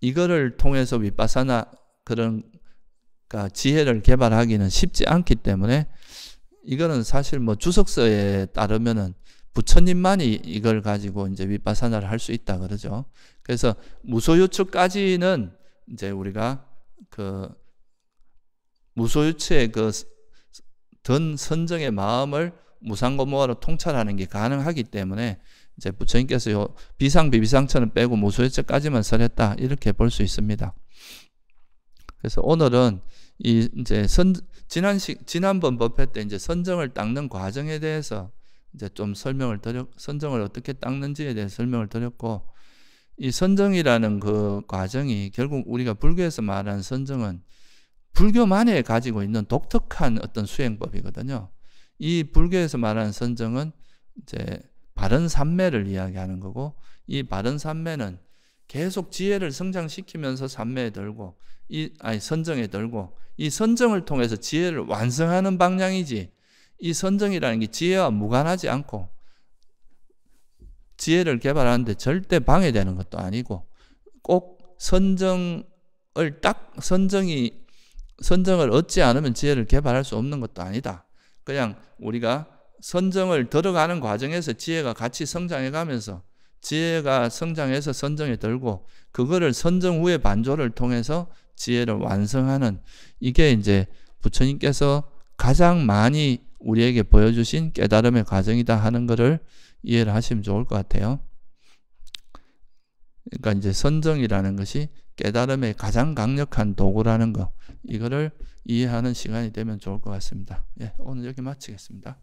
이거를 통해서 위파사나 그런 그러니까 지혜를 개발하기는 쉽지 않기 때문에 이거는 사실 뭐 주석서에 따르면은 부처님만이 이걸 가지고 이제 위파사나를 할 수 있다 그러죠. 그래서 무소유처까지는 이제 우리가 무소유처의 든 선정의 마음을 무상고무화로 통찰하는 게 가능하기 때문에 이제 부처님께서 비상비비상처는 빼고 무소유처까지만 설했다 이렇게 볼 수 있습니다. 그래서 오늘은 이제 지난번 법회 때 이제 선정을 닦는 과정에 대해서 이제 좀 선정을 어떻게 닦는지에 대해서 설명을 드렸고, 이 선정이라는 그 과정이 결국 우리가 불교에서 말하는 선정은 불교만에 가지고 있는 독특한 어떤 수행법이거든요. 이 불교에서 말하는 선정은 이제 바른 삼매를 이야기하는 거고, 이 바른 삼매는 계속 지혜를 성장시키면서 삼매에 들고, 선정에 들고, 이 선정을 통해서 지혜를 완성하는 방향이지, 이 선정이라는 게 지혜와 무관하지 않고 지혜를 개발하는데 절대 방해되는 것도 아니고, 꼭 선정을 얻지 않으면 지혜를 개발할 수 없는 것도 아니다. 그냥 우리가 선정을 들어가는 과정에서 지혜가 같이 성장해 가면서 지혜가 성장해서 선정에 들고, 그거를 선정 후에 반조를 통해서 지혜를 완성하는, 이게 이제 부처님께서 가장 많이 우리에게 보여주신 깨달음의 과정이다 하는 것을 이해를 하시면 좋을 것 같아요. 그러니까 이제 선정이라는 것이 깨달음의 가장 강력한 도구라는 거, 이거를 이해하는 시간이 되면 좋을 것 같습니다. 예, 오늘 여기 마치겠습니다.